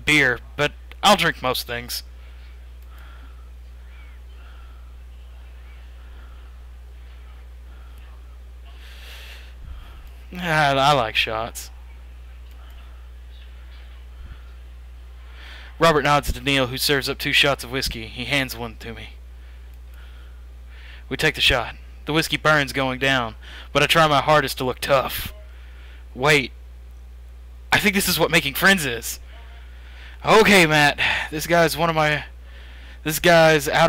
Beer, but I'll drink most things. I like shots. Robert nods to Neil, who serves up 2 shots of whiskey. He hands one to me. We take the shot. The whiskey burns going down, but I try my hardest to look tough. Wait. I think this is what making friends is. Okay, Matt. This guy's out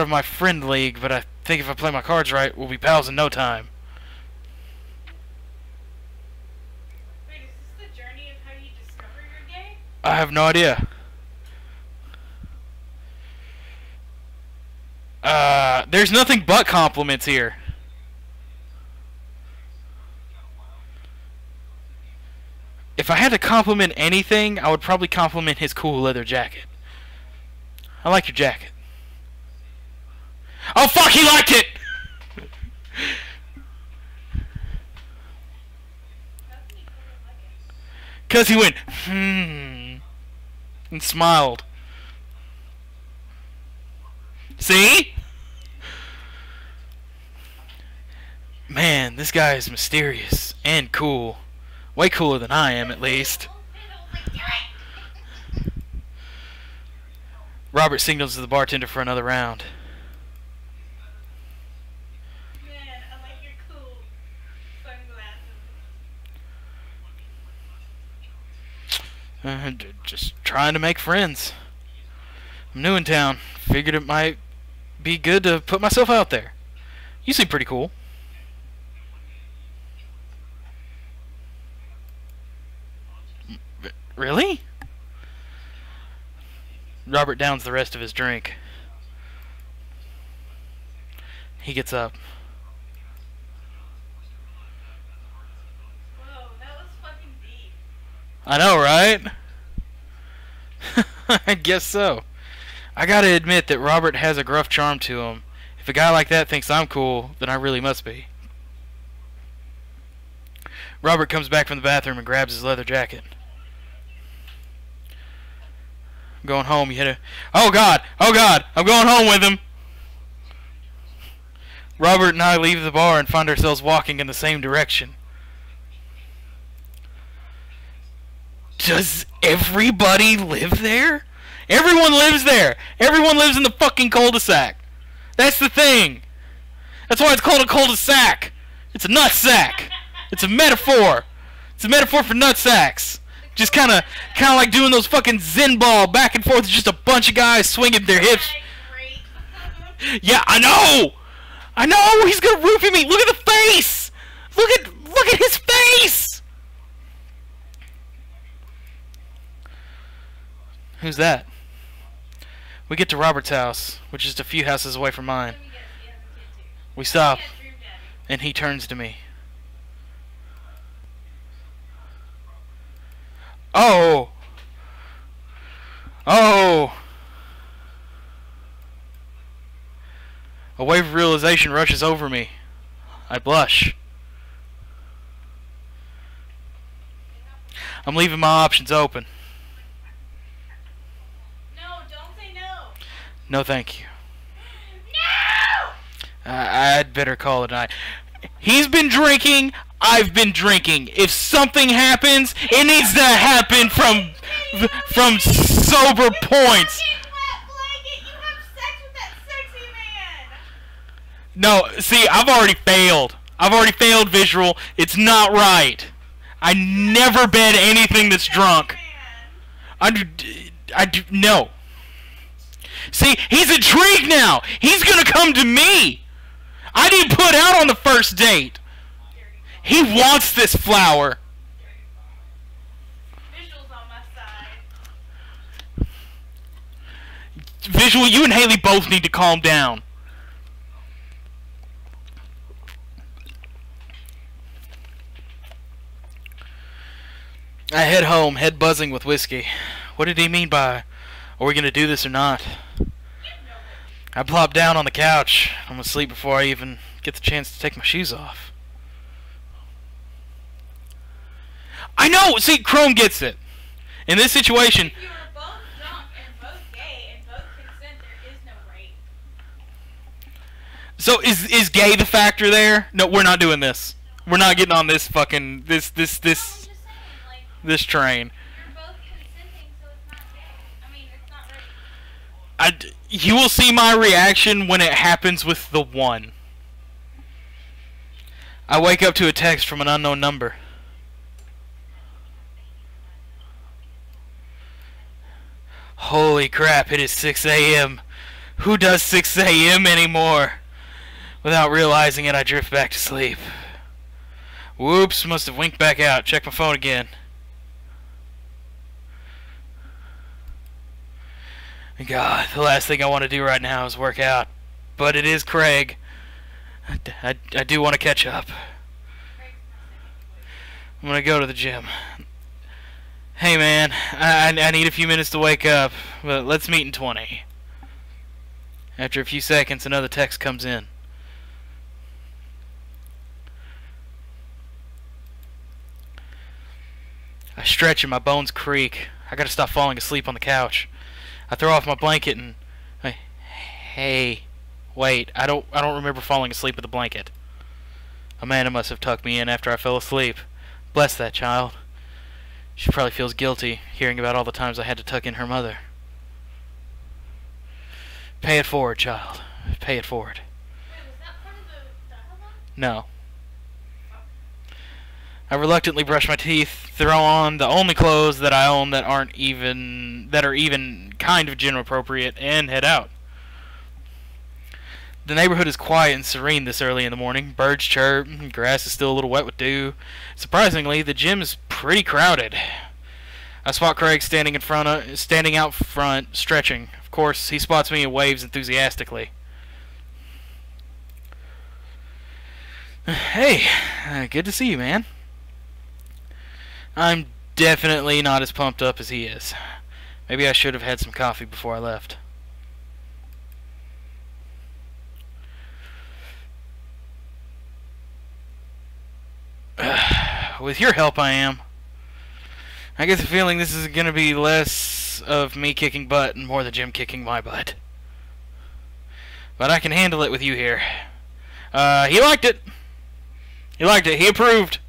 of my friend league, but I think if I play my cards right, we'll be pals in no time. Wait, is this the journey of how you discover you're gay? I have no idea. There's nothing but compliments here. If I had to compliment anything, I would probably compliment his cool leather jacket. I like your jacket. Oh fuck, he liked it! How can you tell him like it? 'Cause he went, and smiled. See? Man, this guy is mysterious and cool. Way cooler than I am, at least. Robert signals to the bartender for another round. Man, I like your cool sunglasses. Just trying to make friends. I'm new in town. Figured it might be good to put myself out there. You seem pretty cool. Really? Robert downs the rest of his drink. He gets up. Whoa, that was fucking deep. I know, right? I guess so. I gotta admit that Robert has a gruff charm to him. If a guy like that thinks I'm cool, then I really must be. Robert comes back from the bathroom and grabs his leather jacket. I'm going home. You hit a... Oh God! Oh God! I'm going home with him! Robert and I leave the bar and find ourselves walking in the same direction. Does everybody live there? Everyone lives there! Everyone lives in the fucking cul-de-sac! That's the thing! That's why it's called a cul-de-sac! It's a nutsack! It's a metaphor! It's a metaphor for nutsacks! Just kinda like doing those fucking Zen ball back and forth, just a bunch of guys swinging their hips. Yeah, I know! I know! He's gonna roofie me! Look at the face! Look at his face! Who's that? We get to Robert's house, which is just a few houses away from mine. We stop, and he turns to me. Oh! Oh! A wave of realization rushes over me. I blush. I'm leaving my options open. No, don't say no. No, thank you. No! I'd better call it a night. He's been drinking. I've been drinking. If something happens, it needs to happen from sober points. No, see, I've already failed. I've already failed, Visual. It's not right. I never bed anything that's drunk. No. See, he's intrigued now. He's gonna come to me. I didn't put out on the first date. He wants this flower. Visual's on my side. Visual, you and Haley both need to calm down. I head home, head buzzing with whiskey. What did he mean by, are we going to do this or not? I plop down on the couch. I'm going to sleep before I even get the chance to take my shoes off. I know! See, Chrome gets it. In this situation... If you were both drunk and both gay and both consent, there is no rape. So, is gay the factor there? No, we're not doing this. We're not getting on this fucking... This train. You're both consenting, so it's not gay. I mean, it's not rape. You will see my reaction when it happens with the one. I wake up to a text from an unknown number. Holy crap, it is 6 a.m. Who does 6 a.m. anymore? Without realizing it, I drift back to sleep. Whoops, must have winked back out. Check my phone again. God, the last thing I want to do right now is work out. But it is Craig. I do want to catch up. I'm going to go to the gym. Hey man, I need a few minutes to wake up, but let's meet in 20. After a few seconds, another text comes in. I stretch and my bones creak. I gotta stop falling asleep on the couch. I throw off my blanket and... Hey, wait, I don't remember falling asleep with a blanket. Amanda must have tucked me in after I fell asleep. Bless that child. She probably feels guilty hearing about all the times I had to tuck in her mother. Pay it forward, child. Pay it forward. Wait, was that part of the dialogue? No. I reluctantly brush my teeth, throw on the only clothes that I own that are even kind of gym appropriate, and head out. The neighborhood is quiet and serene this early in the morning. Birds chirp, grass is still a little wet with dew. Surprisingly, the gym is pretty crowded. I spot Craig standing out front, stretching. Of course, he spots me and waves enthusiastically. Hey, good to see you, man. I'm definitely not as pumped up as he is. Maybe I should have had some coffee before I left. With your help, I am. I get the feeling this is going to be less of me kicking butt and more the gym kicking my butt. But I can handle it with you here. He liked it. He liked it. He approved.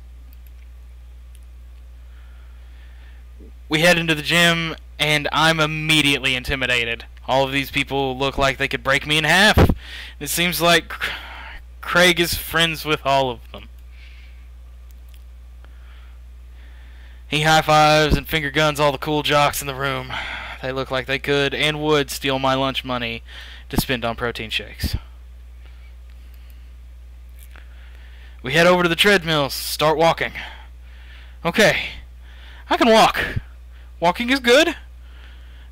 We head into the gym, and I'm immediately intimidated. All of these people look like they could break me in half. It seems like Craig is friends with all of them. He high-fives and finger guns all the cool jocks in the room. They look like they could and would steal my lunch money to spend on protein shakes. We head over to the treadmills, start walking. Okay, I can walk. Walking is good.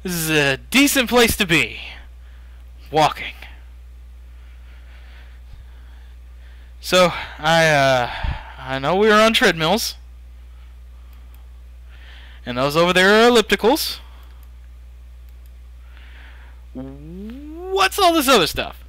This is a decent place to be. Walking. So, I know we were on treadmills. And those over there are ellipticals. What's all this other stuff?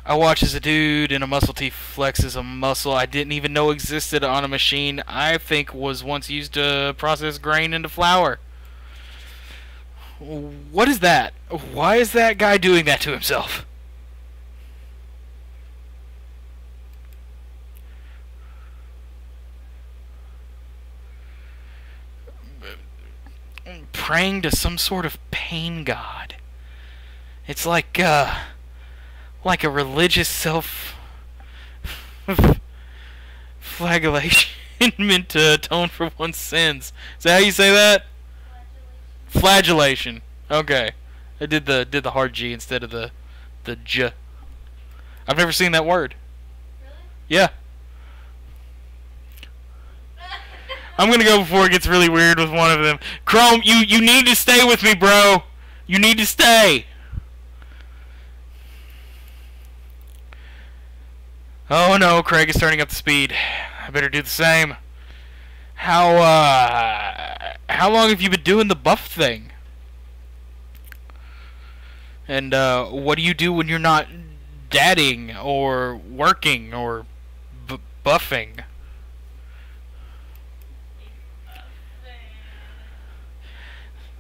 I watch as a dude in a muscle tee flexes a muscle I didn't even know existed on a machine I think was once used to process grain into flour. What is that? Why is that guy doing that to himself? Praying to some sort of pain god. It's like a religious flagellation meant to atone for one's sins. Is that how you say that? Flagellation. Okay. I did the hard G instead of the J. I've never seen that word. Really? Yeah. I'm gonna go before it gets really weird with one of them. Chrome, you need to stay with me, bro. You need to stay. Oh no, Craig is turning up the speed. I better do the same. How long have you been doing the buff thing? And what do you do when you're not dadding or working or buffing?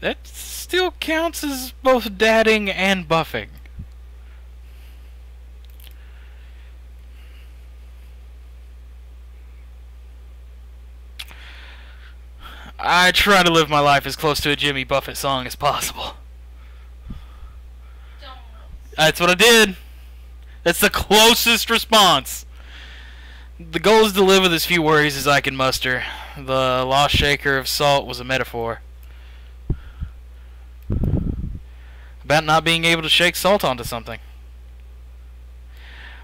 That still counts as both dadding and buffing. I try to live my life as close to a Jimmy Buffett song as possible. Don't. That's what I did. That's the closest response. The goal is to live with as few worries as I can muster. The lost shaker of salt was a metaphor. About not being able to shake salt onto something.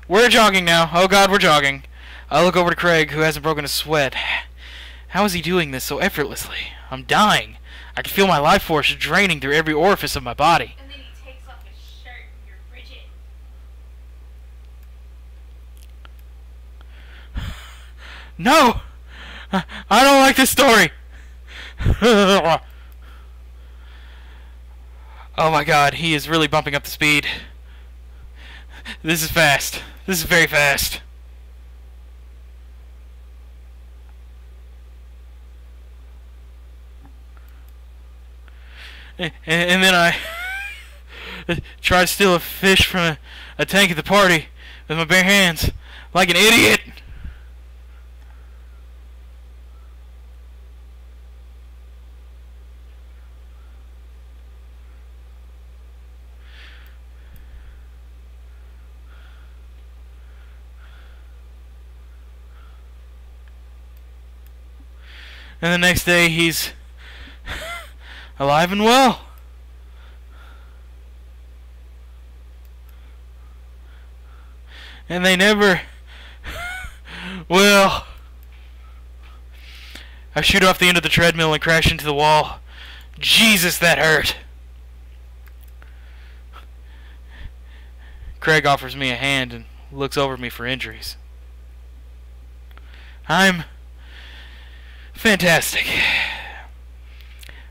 We're jogging now. Oh god, we're jogging. I look over to Craig, who hasn't broken a sweat. How is he doing this so effortlessly? I'm dying. I can feel my life force draining through every orifice of my body. And then he takes off his shirt and you're rigid. No! I don't like this story! Oh my god, he is really bumping up the speed. This is fast. This is very fast. And then I try to steal a fish from a tank at the party with my bare hands, like an idiot. And the next day he's alive and well. And they never... Well... I shoot off the end of the treadmill and crash into the wall. Jesus, that hurt. Craig offers me a hand and looks over me for injuries. I'm fantastic.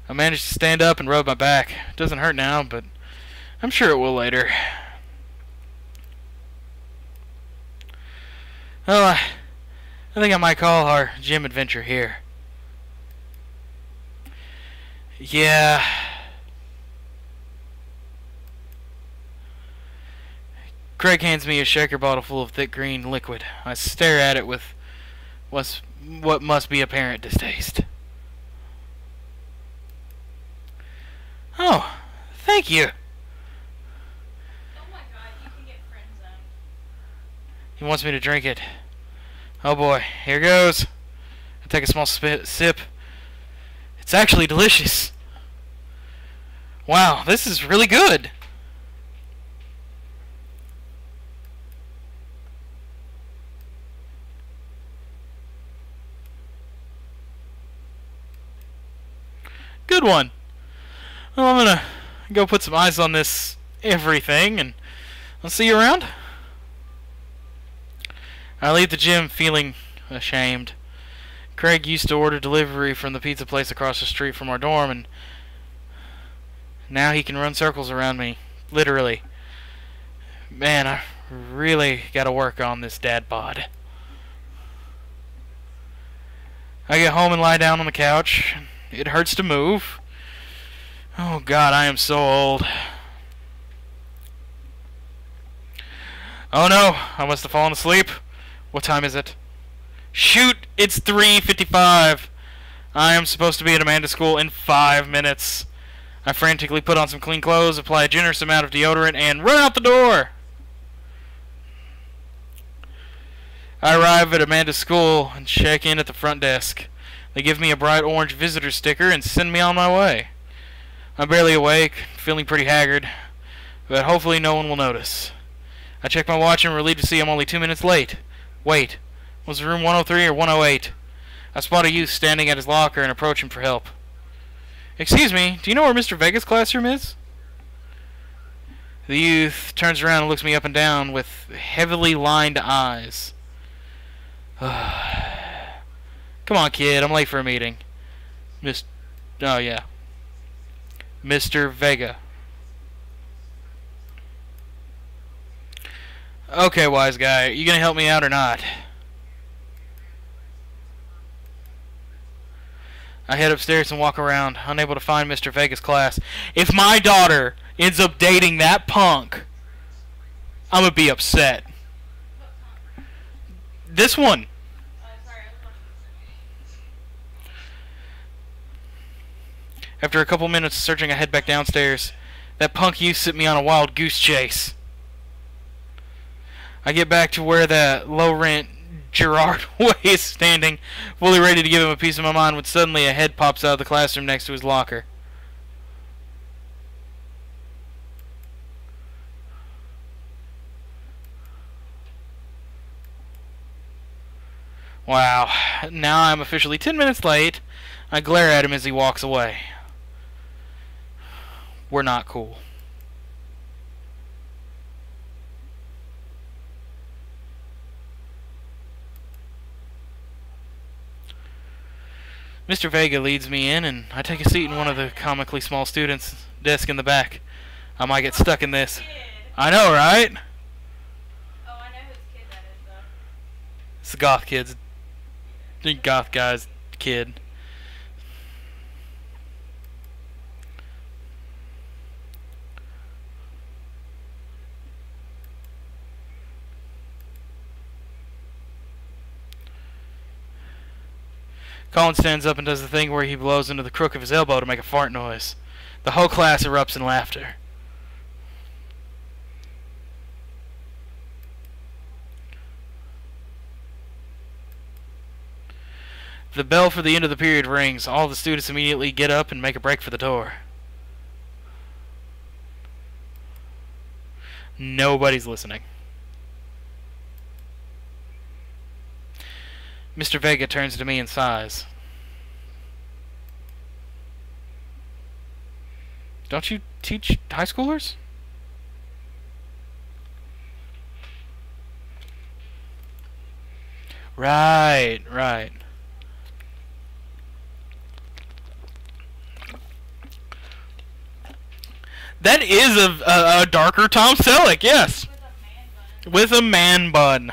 I managed to stand up and rub my back. It doesn't hurt now, but I'm sure it will later. Well, I think I might call our gym adventure here. Yeah. Craig hands me a shaker bottle full of thick green liquid. I stare at it with what must be apparent distaste. Oh, thank you. Oh my god, you can get friend zoned. He wants me to drink it. Oh boy, here goes. I take a small sip. It's actually delicious. Wow, this is really good. Good one. Well, I'm gonna go put some eyes on this everything, and I'll see you around. I leave the gym feeling ashamed. Craig used to order delivery from the pizza place across the street from our dorm, and now he can run circles around me, literally. Man, I really gotta work on this dad bod. I get home and lie down on the couch. It hurts to move. Oh God, I am so old. Oh no, I must have fallen asleep. What time is it? Shoot, it's 3:55. I am supposed to be at Amanda's school in 5 minutes. I frantically put on some clean clothes, apply a generous amount of deodorant, and run out the door. I arrive at Amanda's school and check in at the front desk. They give me a bright orange visitor sticker and send me on my way. I'm barely awake, feeling pretty haggard, but hopefully no one will notice. I check my watch and am relieved to see I'm only 2 minutes late. Wait, was it room 103 or 108? I spot a youth standing at his locker and approach him for help. Excuse me, do you know where Mr. Vega's classroom is? The youth turns around and looks me up and down with heavily lined eyes. Come on, kid, I'm late for a meeting. Oh, yeah. Mr. Vega. Okay, wise guy, you gonna help me out or not? I head upstairs and walk around, unable to find Mr. Vega's class. If my daughter ends up dating that punk, I'm gonna be upset. This one. After a couple minutes of searching, I head back downstairs. That punk youth sent me on a wild goose chase. I get back to where that low-rent Gerard Way is standing, fully ready to give him a piece of my mind, when suddenly a head pops out of the classroom next to his locker. Wow, now I'm officially 10 minutes late. I glare at him as he walks away. We're not cool. Mr. Vega leads me in, and I take a seat in one of the comically small students' desk in the back. I might get stuck in this. I know, right? Oh, I know whose kid that is, though. It's the goth kid's. The goth guy's kid. Colin stands up and does the thing where he blows into the crook of his elbow to make a fart noise. The whole class erupts in laughter. The bell for the end of the period rings. All the students immediately get up and make a break for the door. Nobody's listening. Mr. Vega turns to me and sighs. Don't you teach high schoolers? Right, right. That is a darker Tom Selleck, yes. With a man bun.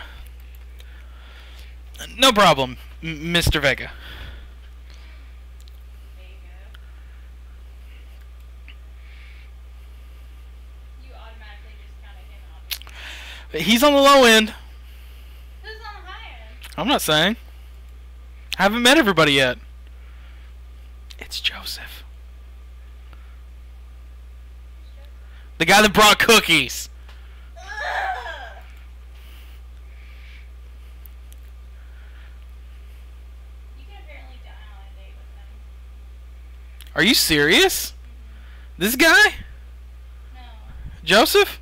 No problem, Mr. Vega. You automatically just counted him out. He's on the low end. Who's on the high end? I'm not saying. I haven't met everybody yet. It's Joseph. The guy that brought cookies. You can apparently die on a date with him. Are you serious? This guy? No. Joseph?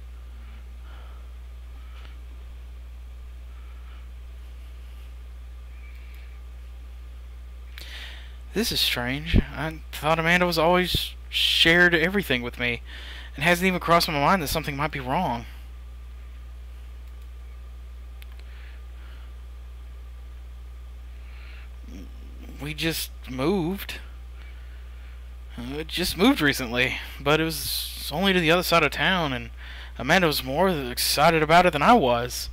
This is strange. I thought Amanda was always shared everything with me. It hasn't even crossed my mind that something might be wrong. We just moved. It just moved recently, but it was only to the other side of town, and Amanda was more excited about it than I was.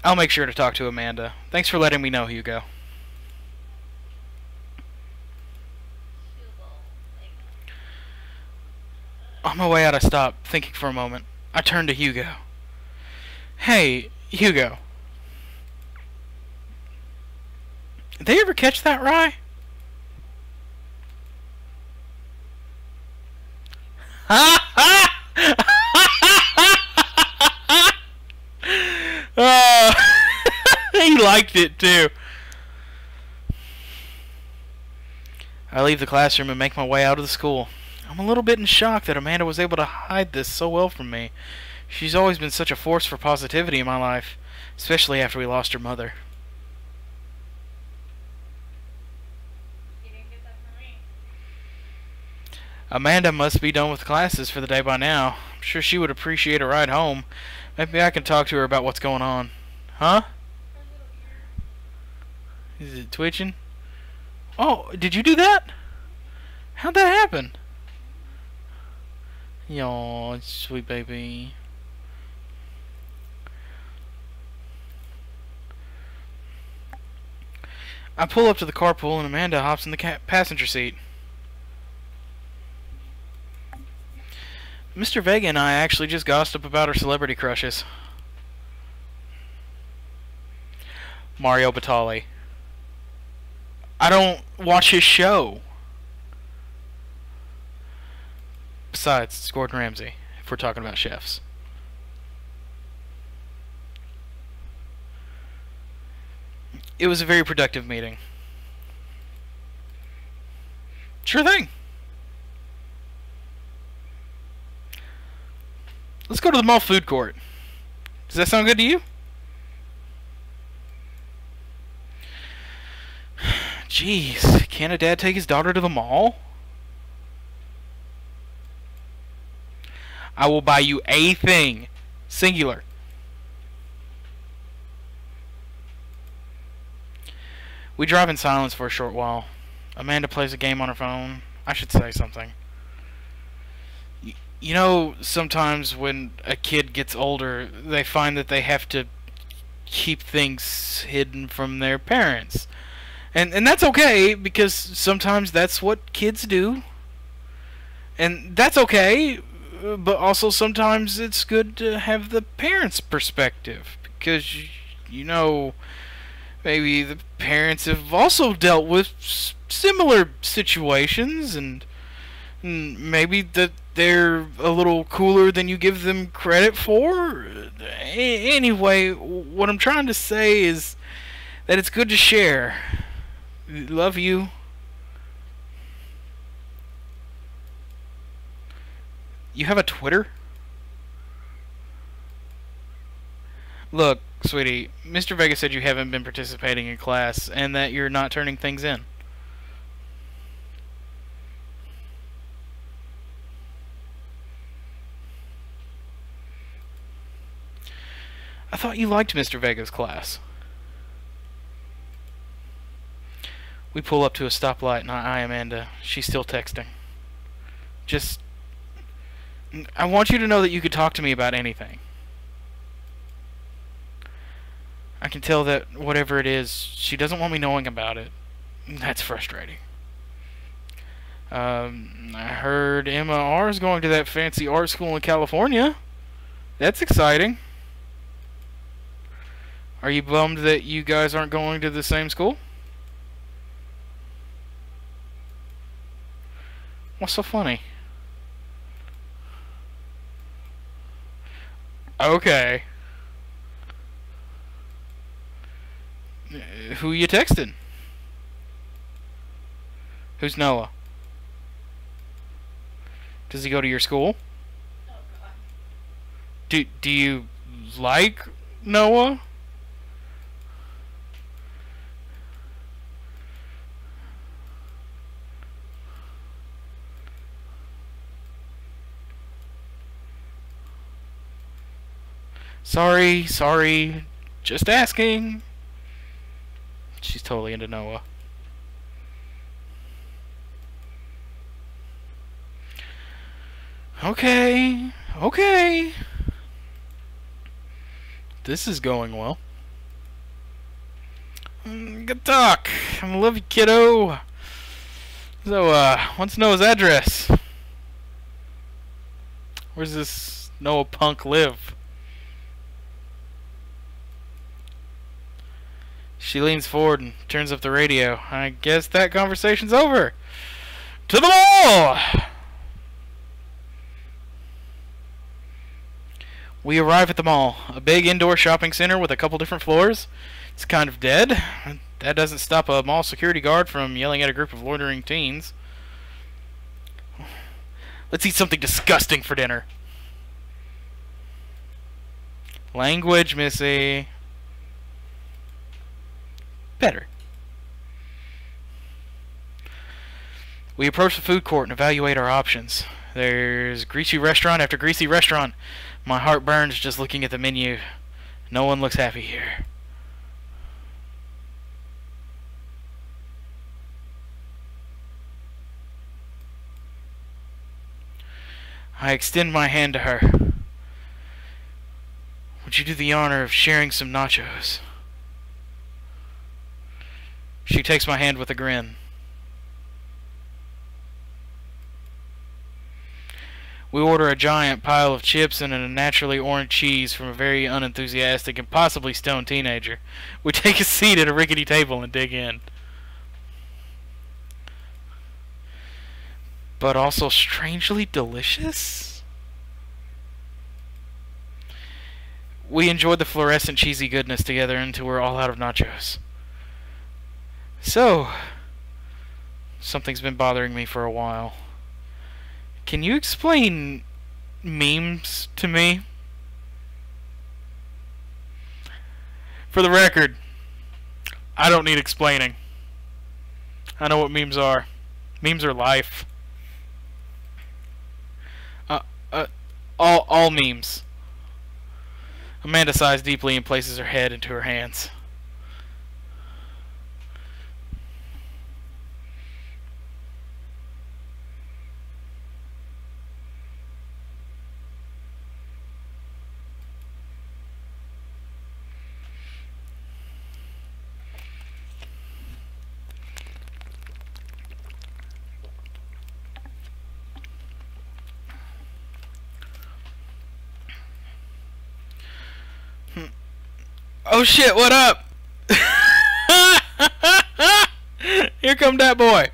I'll make sure to talk to Amanda. Thanks for letting me know, Hugo. On my way out, I stopped, thinking for a moment. I turned to Hugo. Hey, Hugo. Did they ever catch that rye? Oh, he liked it too. I leave the classroom and make my way out of the school. I'm a little bit in shock that Amanda was able to hide this so well from me. She's always been such a force for positivity in my life, especially after we lost her mother. You didn't get that from me. Amanda must be done with classes for the day by now. I'm sure she would appreciate a ride home. Maybe I can talk to her about what's going on. Huh? Her little ear. Is it twitching? Oh, did you do that? How'd that happen? Y'all, sweet baby. I pull up to the carpool and Amanda hops in the passenger seat. Mr. Vega and I actually just gossip about our celebrity crushes. Mario Batali. I don't watch his show. Besides, it's Gordon Ramsay, if we're talking about chefs. It was a very productive meeting. Sure thing. Let's go to the mall food court. Does that sound good to you? Jeez, can't a dad take his daughter to the mall? I will buy you a thing. Singular. We drive in silence for a short while. Amanda plays a game on her phone. I should say something. You know, sometimes when a kid gets older, they find that they have to keep things hidden from their parents. And that's okay, because sometimes that's what kids do. And that's okay, but also sometimes it's good to have the parents' perspective. Because, you know, maybe the parents have also dealt with similar situations, and maybe that they're a little cooler than you give them credit for. Anyway, what I'm trying to say is that it's good to share. Love you. You have a Twitter? Look, sweetie, Mr. Vega said you haven't been participating in class and that you're not turning things in. I thought you liked Mr. Vega's class. We pull up to a stoplight and I Amanda. She's still texting. Just... I want you to know that you could talk to me about anything. I can tell that whatever it is, she doesn't want me knowing about it. That's frustrating. I heard Emma R. is going to that fancy art school in California. That's exciting. Are you bummed that you guys aren't going to the same school? What's so funny? Okay. Who you texting? Who's Noah? Does he go to your school? Oh God. Do you like Noah? Sorry. Just asking. She's totally into Noah. Okay. This is going well. Good talk. I love you, kiddo. So, what's Noah's address? Where's this Noah punk live? She leans forward and turns up the radio. I guess that conversation's over. To the mall! We arrive at the mall, a big indoor shopping center with a couple different floors. It's kind of dead. That doesn't stop a mall security guard from yelling at a group of loitering teens. Let's eat something disgusting for dinner. Language, Missy. Better. We approach the food court and evaluate our options. There's greasy restaurant after greasy restaurant. My heart burns just looking at the menu. No one looks happy here. I extend my hand to her. Would you do the honor of sharing some nachos? She takes my hand with a grin. We order a giant pile of chips and a naturally orange cheese from a very unenthusiastic and possibly stoned teenager. We take a seat at a rickety table and dig in. But also strangely delicious? We enjoyed the fluorescent cheesy goodness together until we're all out of nachos. So, something's been bothering me for a while. Can you explain memes to me? For the record, I don't need explaining. I know what memes are. Memes are life. All memes. Amanda sighs deeply and places her head into her hands. Oh shit, what up? Here come that boy.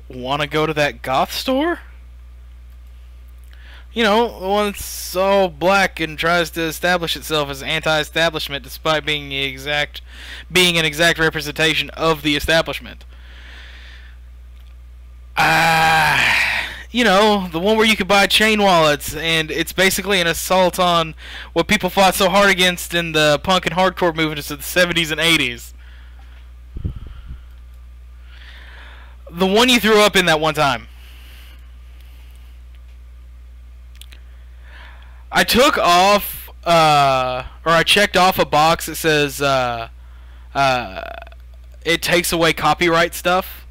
Wanna go to that goth store? You know, the one that's all black and tries to establish itself as anti-establishment despite being an exact representation of the establishment. You know, the one where you could buy chain wallets, and it's basically an assault on what people fought so hard against in the punk and hardcore movements of the 70s and 80s. The one you threw up in that one time. I took off, or I checked off a box that says, it takes away copyright stuff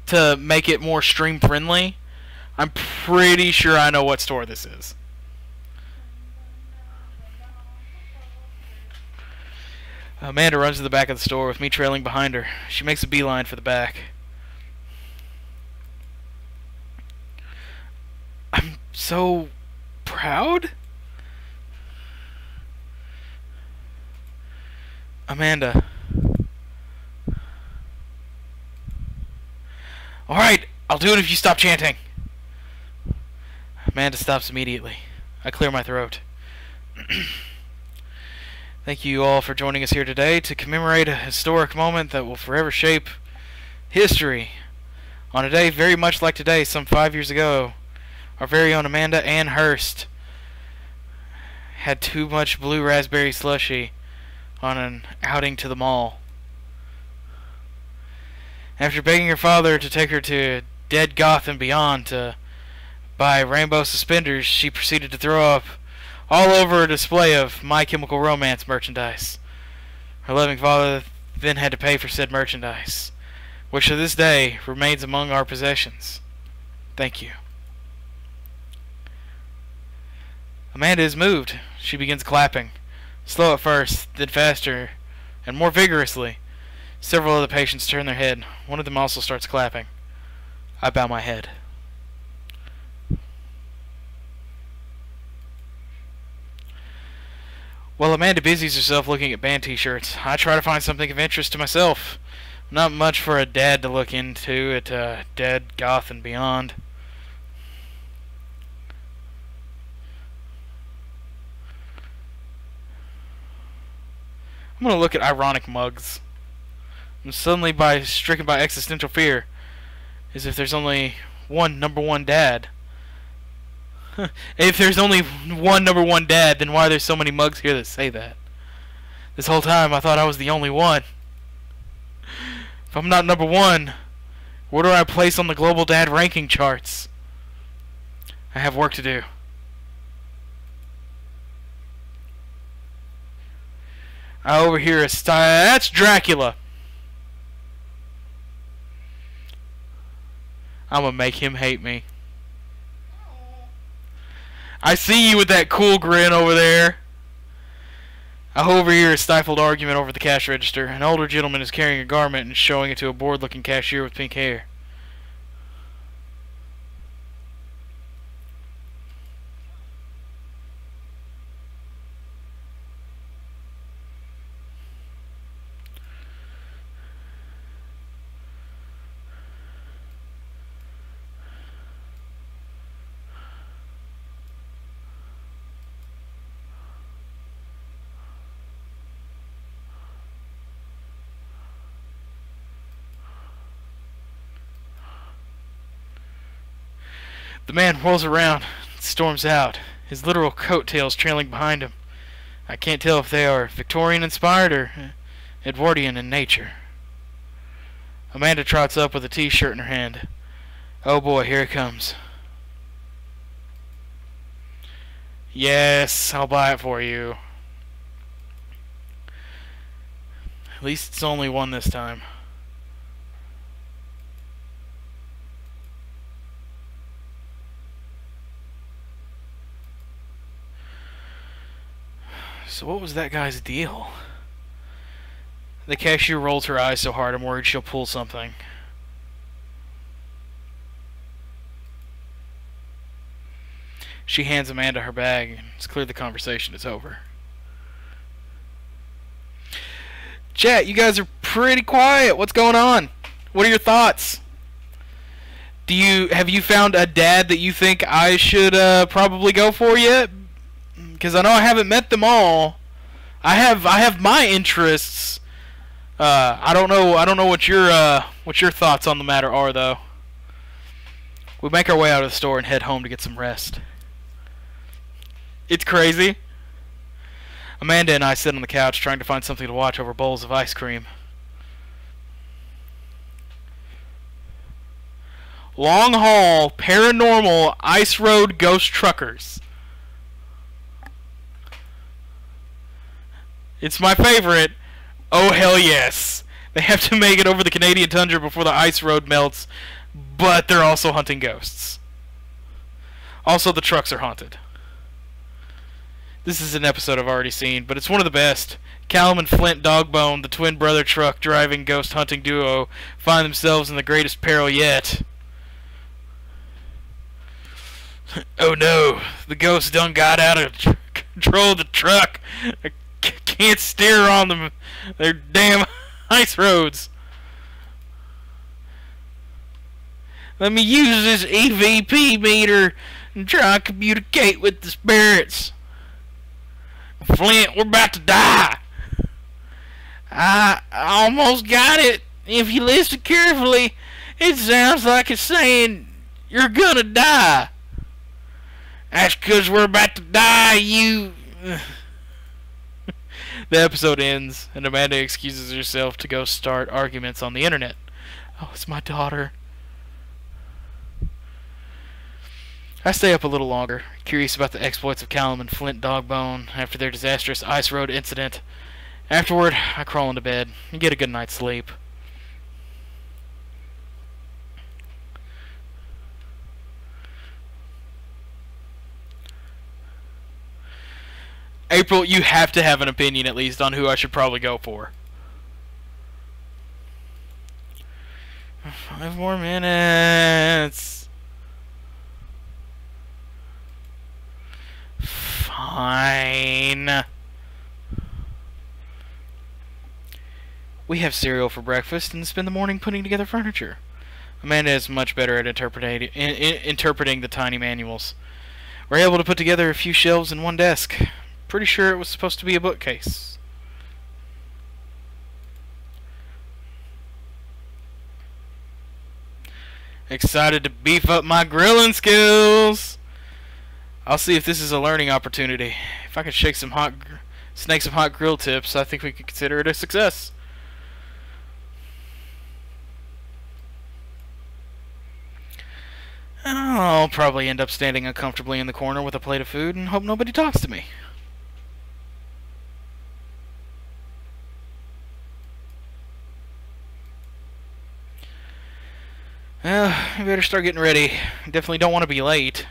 to make it more stream friendly. I'm pretty sure I know what store this is. Amanda runs to the back of the store with me trailing behind her. She makes a beeline for the back. I'm so proud? Amanda. Alright, I'll do it if you stop chanting. Amanda stops immediately. I clear my throat. Thank you all for joining us here today to commemorate a historic moment that will forever shape history. On a day very much like today, some 5 years ago, our very own Amanda Ann Hurst had too much blue raspberry slushy on an outing to the mall. After begging her father to take her to Dead Goth and Beyond to buy rainbow suspenders, she proceeded to throw up all over a display of My Chemical Romance merchandise. Her loving father then had to pay for said merchandise, which to this day remains among our possessions. Thank you. Amanda is moved. She begins clapping, slow at first, then faster, and more vigorously. Several of the patients turn their head. One of them also starts clapping. I bow my head. While Amanda busies herself looking at band t-shirts, I try to find something of interest to myself. Not much for a dad to look into at Dead, Goth, and Beyond. I'm gonna look at ironic mugs. I'm suddenly stricken by existential fear, as if there's only one number one dad. If there's only one number one dad, then why are there so many mugs here that say that? This whole time I thought I was the only one. If I'm not number one, where do I place on the global dad ranking charts? I have work to do. I overhear a style. That's Dracula. I'm gonna make him hate me. I see you with that cool grin over there. I overhear a stifled argument over the cash register. An older gentleman is carrying a garment and showing it to a bored-looking cashier with pink hair. The man whirls around and storms out, his literal coattails trailing behind him. I can't tell if they are Victorian-inspired or Edwardian in nature. Amanda trots up with a t-shirt in her hand. Oh boy, here it comes. Yes, I'll buy it for you. At least it's only one this time. So what was that guy's deal? The cashier rolls her eyes so hard I'm worried she'll pull something. She hands Amanda her bag, and it's clear the conversation is over. Chat, you guys are pretty quiet. What's going on? What are your thoughts? Have you found a dad that you think I should probably go for yet? Because I know I haven't met them all. I have my interests. I don't know what your thoughts on the matter are though. We make our way out of the store and head home to get some rest. It's crazy. Amanda and I sit on the couch trying to find something to watch over bowls of ice cream. Long haul, paranormal, ice road ghost truckers. It's my favorite. Oh hell yes. They have to make it over the Canadian tundra before the ice road melts, but they're also hunting ghosts. Also, the trucks are haunted. This is an episode I've already seen, but it's one of the best. Callum and Flint Dogbone, the twin brother truck driving ghost hunting duo, find themselves in the greatest peril yet. Oh no, the ghost done got out of control of the truck. I can't steer on them. They're damn ice roads. Let me use this EVP meter and try and communicate with the spirits. Flint, we're about to die. I almost got it. If you listen carefully, it sounds like it's saying you're gonna die. That's 'cause we're about to die, you... The episode ends, and Amanda excuses herself to go start arguments on the internet. Oh, it's my daughter. I stay up a little longer, curious about the exploits of Callum and Flint Dogbone after their disastrous ice road incident. Afterward, I crawl into bed and get a good night's sleep. April, you have to have an opinion at least on who I should probably go for. 5 more minutes. Fine. We have cereal for breakfast and spend the morning putting together furniture. Amanda is much better at interpreting the tiny manuals. We're able to put together a few shelves and one desk. Pretty sure it was supposed to be a bookcase. Excited to beef up my grilling skills. I'll see if this is a learning opportunity. If I can snake some hot grill tips, I think we could consider it a success. I'll probably end up standing uncomfortably in the corner with a plate of food and hope nobody talks to me. Well, I better start getting ready. I definitely don't want to be late.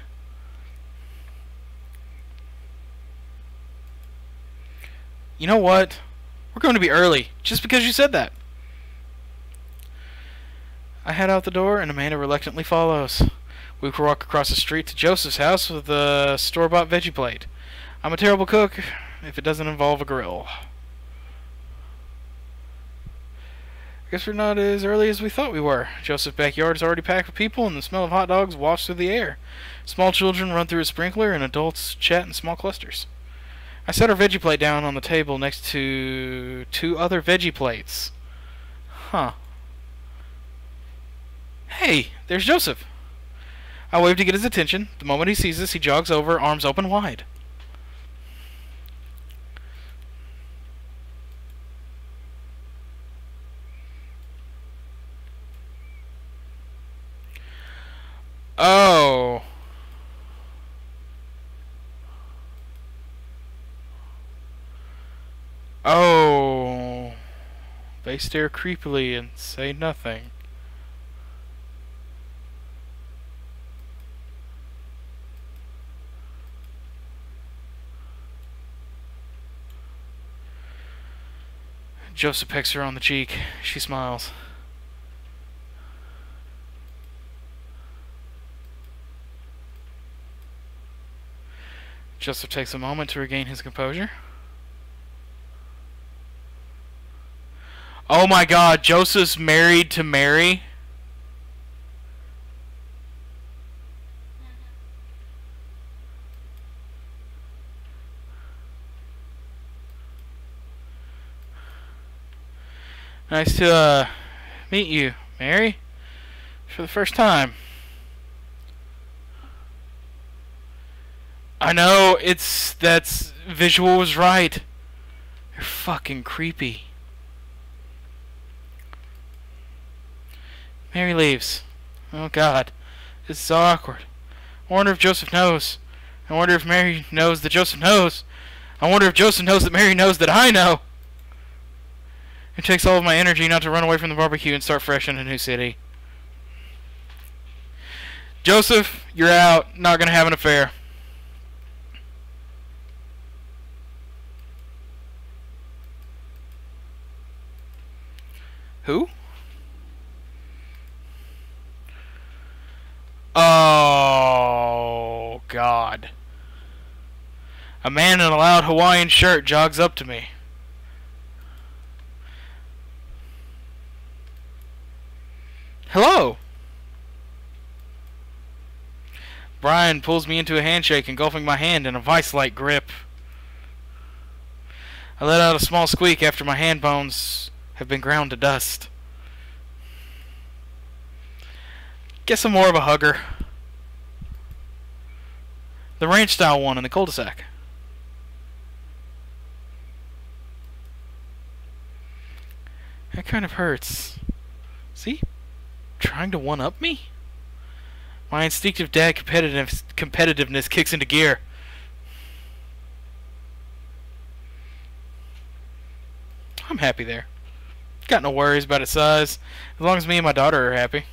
You know what? We're going to be early, just because you said that. I head out the door, and Amanda reluctantly follows. We walk across the street to Joseph's house with a store-bought veggie plate. I'm a terrible cook if it doesn't involve a grill. Guess we're not as early as we thought we were. Joseph's backyard is already packed with people, and the smell of hot dogs wafts through the air. Small children run through a sprinkler, and adults chat in small clusters. I set our veggie plate down on the table next to 2 other veggie plates. Huh. Hey, there's Joseph. I wave to get his attention. The moment he sees us, he jogs over, arms open wide. Oh. Oh. They stare creepily and say nothing. Joseph pecks her on the cheek. She smiles. Joseph takes a moment to regain his composure. Oh my god, Joseph's married to Mary? Nice to meet you, Mary, for the first time. I know, that's visual was right. You're fucking creepy. Mary leaves. Oh god, this is so awkward. I wonder if Joseph knows. I wonder if Mary knows that Joseph knows. I wonder if Joseph knows that Mary knows that I know. It takes all of my energy not to run away from the barbecue and start fresh in a new city. Joseph, you're out. Not gonna have an affair. Who? Oh, God. A man in a loud Hawaiian shirt jogs up to me. Hello. Brian pulls me into a handshake, engulfing my hand in a vice-like grip. I let out a small squeak after my hand bones have been ground to dust. Guess I'm more of a hugger. The ranch-style one in the cul-de-sac. That kind of hurts. See? Trying to one-up me? My instinctive dad competitiveness kicks into gear. I'm happy there. Got no worries about its size, as long as me and my daughter are happy.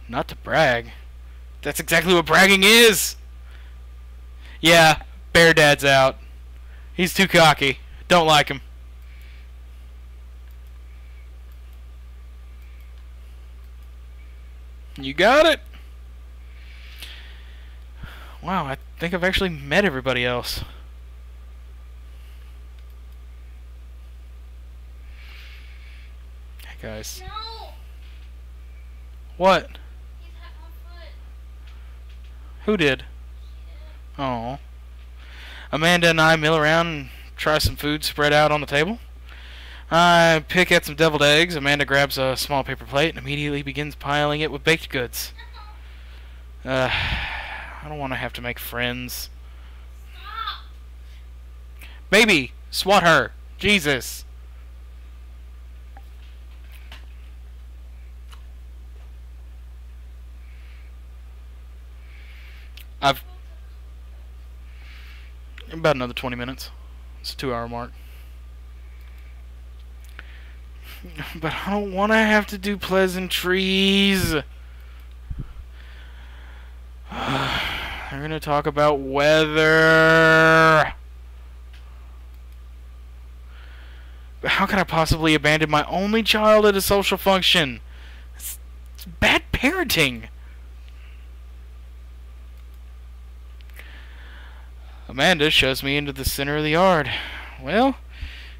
Not to brag. That's exactly what bragging is! Yeah, Bear Dad's out. He's too cocky. Don't like him. You got it! Wow, I think I've actually met everybody else. Hey guys. No! What? He's had my foot. Who did? Oh. Amanda and I mill around and try some food spread out on the table. I pick at some deviled eggs. Amanda grabs a small paper plate and immediately begins piling it with baked goods. I don't want to have to make friends. Stop! Baby, swat her. Jesus. I've about another 20 minutes. It's a 2-hour mark. But I don't want to have to do pleasantries. They're going to talk about weather. But how can I possibly abandon my only child at a social function? It's bad parenting. Amanda shows me into the center of the yard. Well,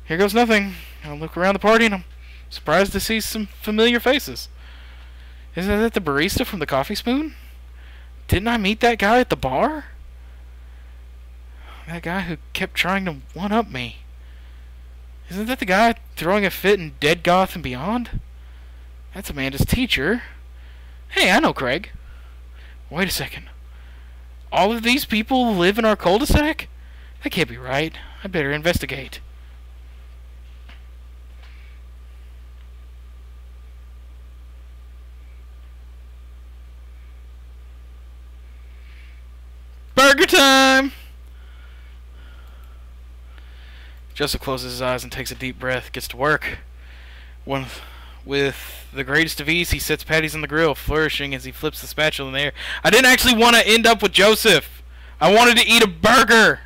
here goes nothing. I look around the party and I'm surprised to see some familiar faces. Isn't that the barista from the Coffee Spoon? Didn't I meet that guy at the bar? That guy who kept trying to one-up me. Isn't that the guy throwing a fit in Dead Goth and Beyond? That's Amanda's teacher. Hey, I know Craig. Wait a second. All of these people live in our cul-de-sac? That can't be right. I better investigate. Burger time! Joseph closes his eyes and takes a deep breath. Gets to work. One With the greatest of ease, he sets patties on the grill, flourishing as he flips the spatula in the air. I didn't actually want to end up with Joseph. I wanted to eat a burger.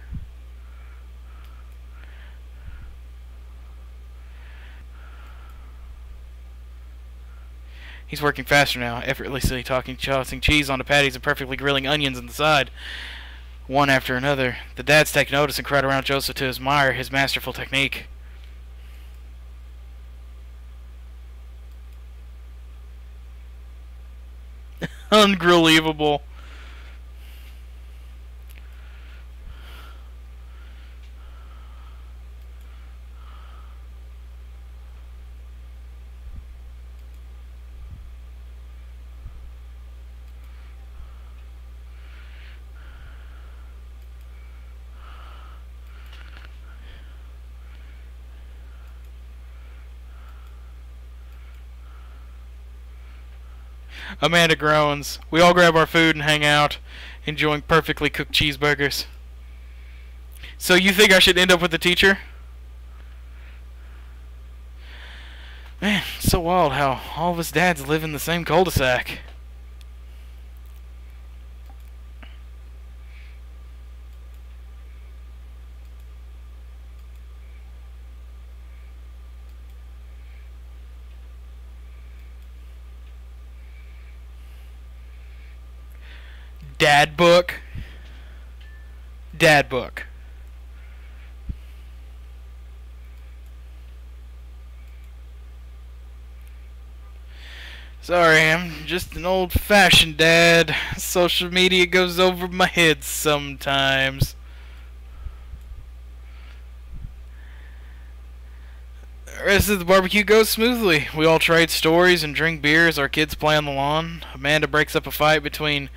He's working faster now, effortlessly tossing cheese onto patties and perfectly grilling onions on the side, one after another. The dads take notice and crowd around Joseph to admire his masterful technique. Unbelievable. Amanda groans. We all grab our food and hang out, enjoying perfectly cooked cheeseburgers. So you think I should end up with the teacher? Man, it's so wild how all of us dads live in the same cul-de-sac. Dad book. Dad book. Sorry, I'm just an old-fashioned dad. Social media goes over my head sometimes. The rest of the barbecue goes smoothly. We all trade stories and drink beer as our kids play on the lawn. Amanda breaks up a fight between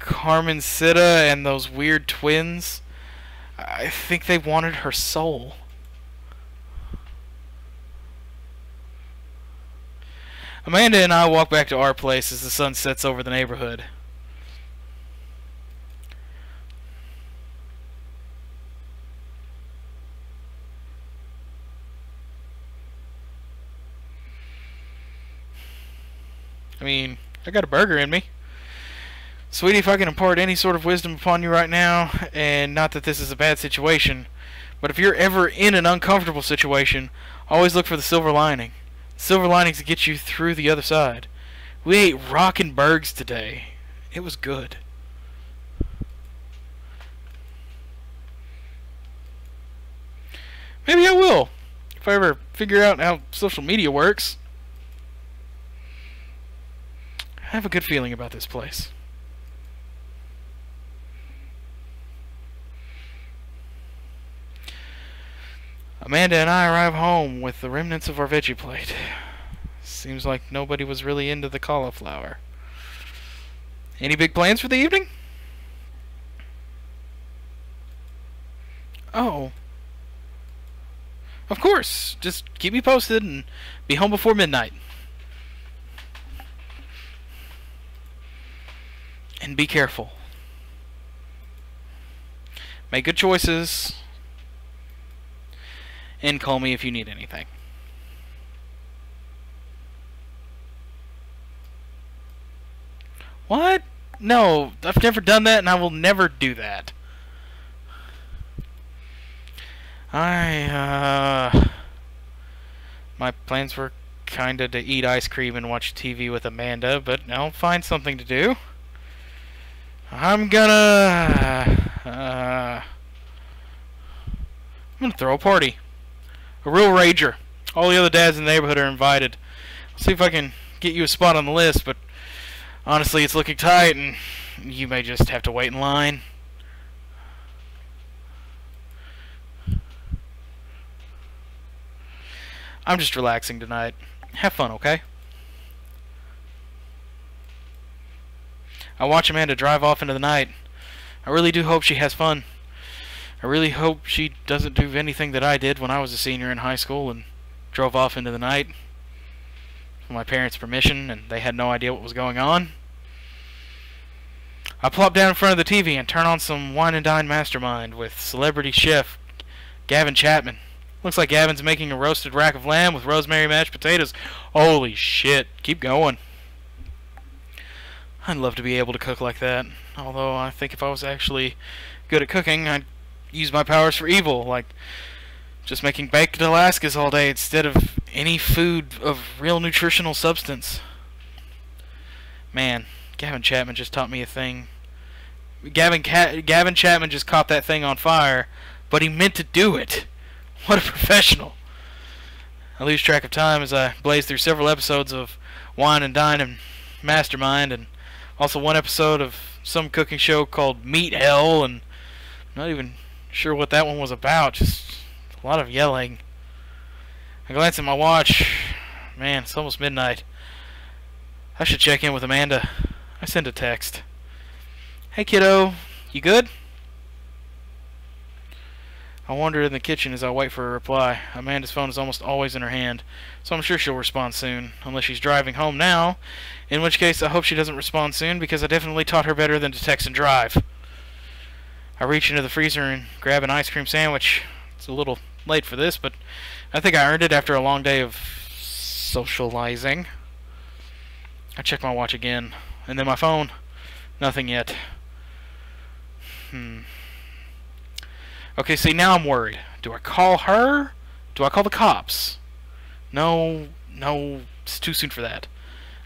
Carmencita and those weird twins. I think they wanted her soul. Amanda and I walk back to our place as the sun sets over the neighborhood. I mean, I got a burger in me. Sweetie, if I can impart any sort of wisdom upon you right now, and not that this is a bad situation, but if you're ever in an uncomfortable situation, always look for the silver lining. Silver linings to get you through the other side. We ate rockin' burgers today. It was good. Maybe I will, if I ever figure out how social media works. I have a good feeling about this place. Amanda and I arrive home with the remnants of our veggie plate. Seems like nobody was really into the cauliflower. Any big plans for the evening? Oh. Of course. Just keep me posted and be home before midnight. And be careful. Make good choices. And call me if you need anything. What? No, I've never done that and I will never do that. My plans were kinda to eat ice cream and watch TV with Amanda, but I'll find something to do. I'm gonna throw a party. A real rager. All the other dads in the neighborhood are invited. I'll see if I can get you a spot on the list, but honestly, it's looking tight, and you may just have to wait in line. I'm just relaxing tonight. Have fun, okay? I watch Amanda drive off into the night. I really do hope she has fun. I really hope she doesn't do anything that I did when I was a senior in high school and drove off into the night with my parents' permission and they had no idea what was going on. I plop down in front of the TV and turn on some Wine and Dine Mastermind with celebrity chef Gavin Chapman. Looks like Gavin's making a roasted rack of lamb with rosemary mashed potatoes. Holy shit. Keep going. I'd love to be able to cook like that. Although I think if I was actually good at cooking, I'd use my powers for evil. Like just making baked Alaskas all day instead of any food of real nutritional substance. Man, Gavin Chapman just taught me a thing. Gavin Chapman just caught that thing on fire, but he meant to do it. What a professional. I lose track of time as I blaze through several episodes of Wine and Dine and Mastermind, and also one episode of some cooking show called Meat Hell, and I'm not even sure what that one was about. Just a lot of yelling. I glance at my watch. Man, it's almost midnight. I should check in with Amanda. I send a text. Hey kiddo, you good? I wander in the kitchen as I wait for a reply. Amanda's phone is almost always in her hand, so I'm sure she'll respond soon, unless she's driving home now, in which case I hope she doesn't respond soon, because I definitely taught her better than to text and drive. I reach into the freezer and grab an ice cream sandwich. It's a little late for this, but I think I earned it after a long day of socializing. I check my watch again, and then my phone. Nothing yet. Okay, see, now I'm worried. Do I call her? Do I call the cops? No, it's too soon for that.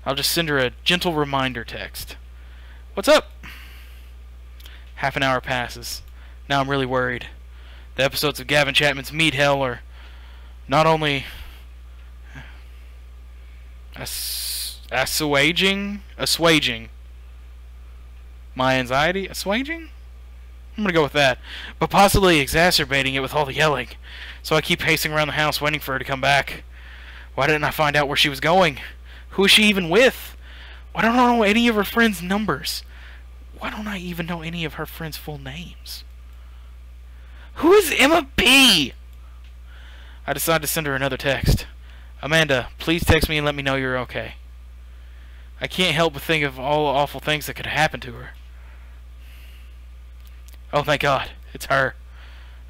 I'll just send her a gentle reminder text. What's up? Half an hour passes. Now I'm really worried. The episodes of Gavin Chapman's Meat Hell are not only assuaging my anxiety. Assuaging? I'm gonna go with that. But possibly exacerbating it with all the yelling. So I keep pacing around the house waiting for her to come back. Why didn't I find out where she was going? Who is she even with? Why don't I know any of her friends' numbers? Why don't I even know any of her friends' full names? Who is Emma B? I decide to send her another text. Amanda, please text me and let me know you're okay. I can't help but think of all the awful things that could happen to her. Oh, thank God. It's her.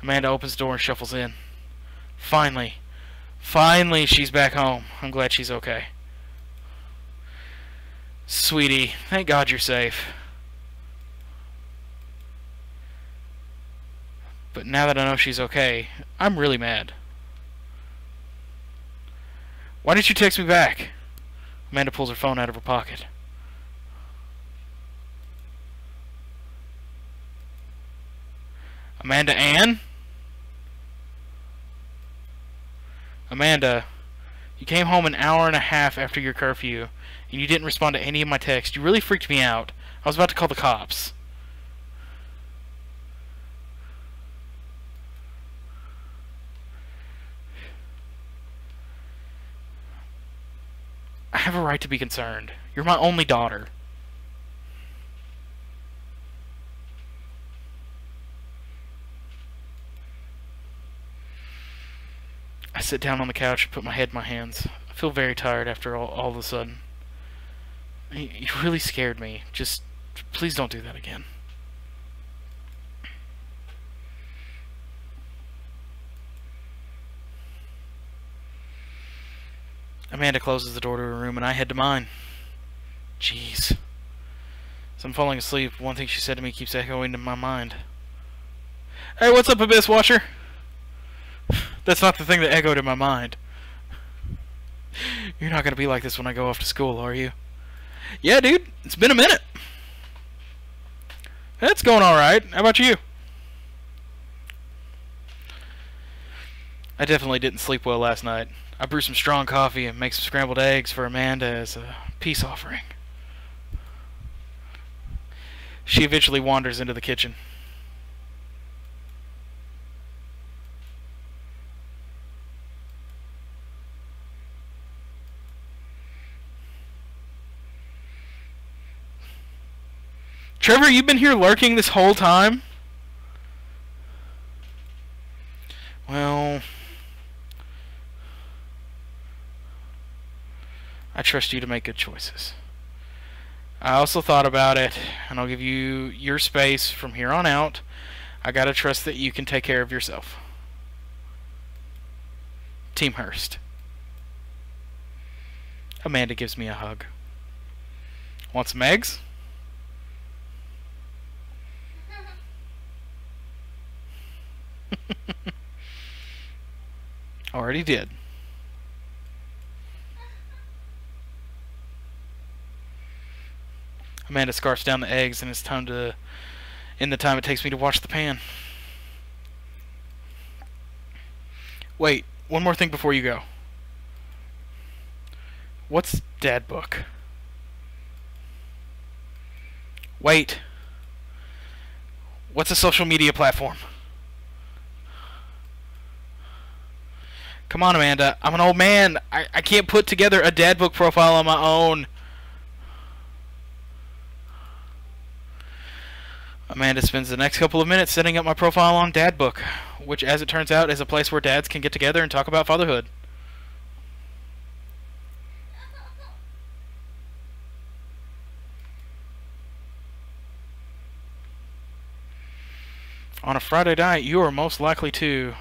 Amanda opens the door and shuffles in. Finally. Finally, she's back home. I'm glad she's okay. Sweetie, thank God you're safe. But now that I know she's okay, I'm really mad. Why didn't you text me back? Amanda pulls her phone out of her pocket. Amanda Ann? Amanda, you came home an hour and a half after your curfew, and you didn't respond to any of my texts. You really freaked me out. I was about to call the cops. I have a right to be concerned. You're my only daughter. I sit down on the couch and put my head in my hands. I feel very tired after all of a sudden. You really scared me. Just, please don't do that again. Amanda closes the door to her room and I head to mine. Jeez. As I'm falling asleep, one thing she said to me keeps echoing in my mind. Hey, what's up, Abyss Watcher? That's not the thing that echoed in my mind. You're not gonna be like this when I go off to school, are you? Yeah, dude. It's been a minute. It's going alright. How about you? I definitely didn't sleep well last night. I brewed some strong coffee and make some scrambled eggs for Amanda as a peace offering. She eventually wanders into the kitchen. Trevor, you've been here lurking this whole time? Well, I trust you to make good choices. I also thought about it, and I'll give you your space from here on out. I gotta trust that you can take care of yourself. Team Hearst. Amanda gives me a hug. Want some eggs? Already did. Amanda scarfs down the eggs, and it's time to in the time it takes me to wash the pan. Wait, one more thing before you go. What's Dad Book? Wait. What's a social media platform? Come on, Amanda. I'm an old man. I can't put together a Dad Book profile on my own. Amanda spends the next couple of minutes setting up my profile on Dad Book, which, as it turns out, is a place where dads can get together and talk about fatherhood. On a Friday night, you are most likely to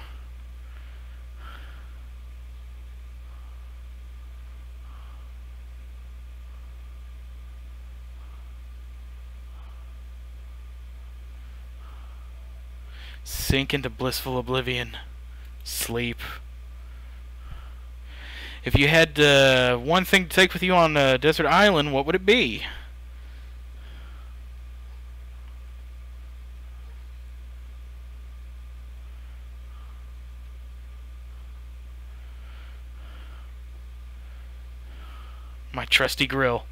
sink into blissful oblivion. Sleep. If you had one thing to take with you on a desert island, what would it be? My trusty grill.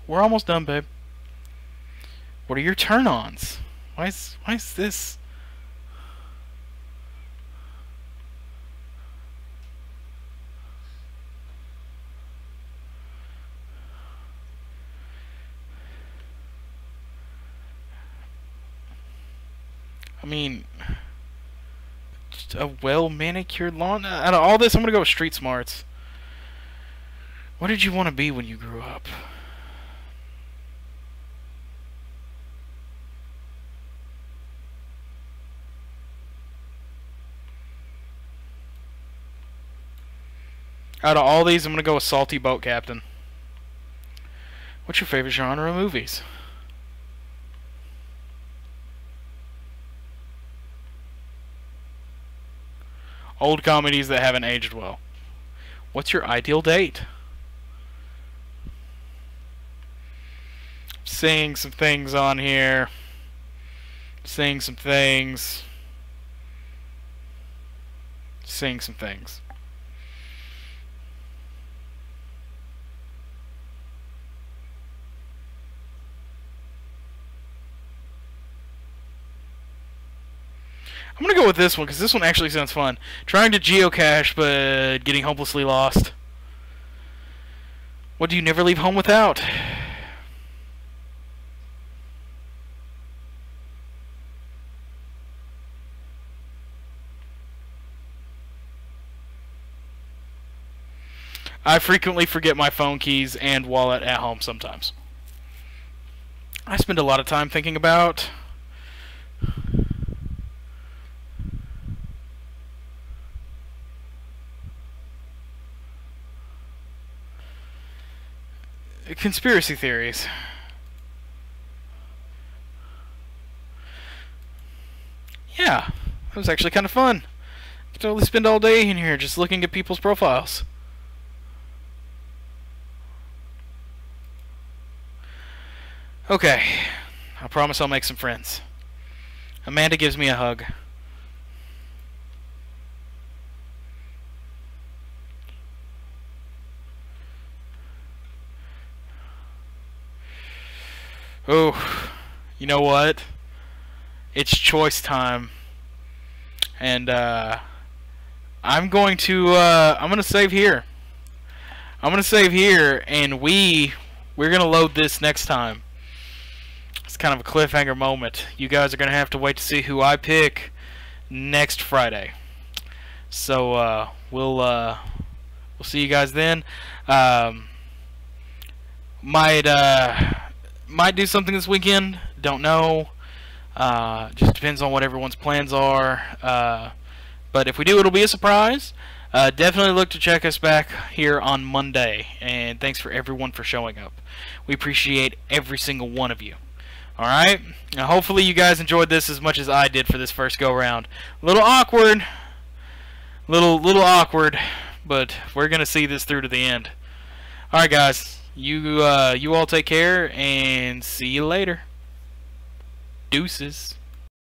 We're almost done, babe. What are your turn-ons? Why is this? I mean, just a well-manicured lawn. Out of all this, I'm gonna go with street smarts. What did you want to be when you grew up? Out of all these, I'm going to go with Salty Boat Captain. What's your favorite genre of movies? Old comedies that haven't aged well. What's your ideal date? Seeing some things on here. Seeing some things. Seeing some things. I'm gonna go with this one because this one actually sounds fun. Trying to geocache but getting hopelessly lost. What do you never leave home without? I frequently forget my phone keys and wallet at home sometimes. I spend a lot of time thinking about conspiracy theories. Yeah, that was actually kind of fun. I could totally spend all day in here just looking at people's profiles. Okay, I promise I'll make some friends. Amanda gives me a hug. Oh, you know what? It's choice time. And I'm going to save here. I'm going to save here, and we're going to load this next time. It's kind of a cliffhanger moment. You guys are going to have to wait to see who I pick next Friday. So we'll see you guys then. Might do something this weekend. Don't know. Just depends on what everyone's plans are. But if we do, it'll be a surprise. Definitely look to check us back here on Monday. And thanks for everyone for showing up. We appreciate every single one of you. Alright? Now hopefully you guys enjoyed this as much as I did for this first go round. A little awkward. Little awkward. But we're going to see this through to the end. Alright guys. You all take care and see you later. Deuces.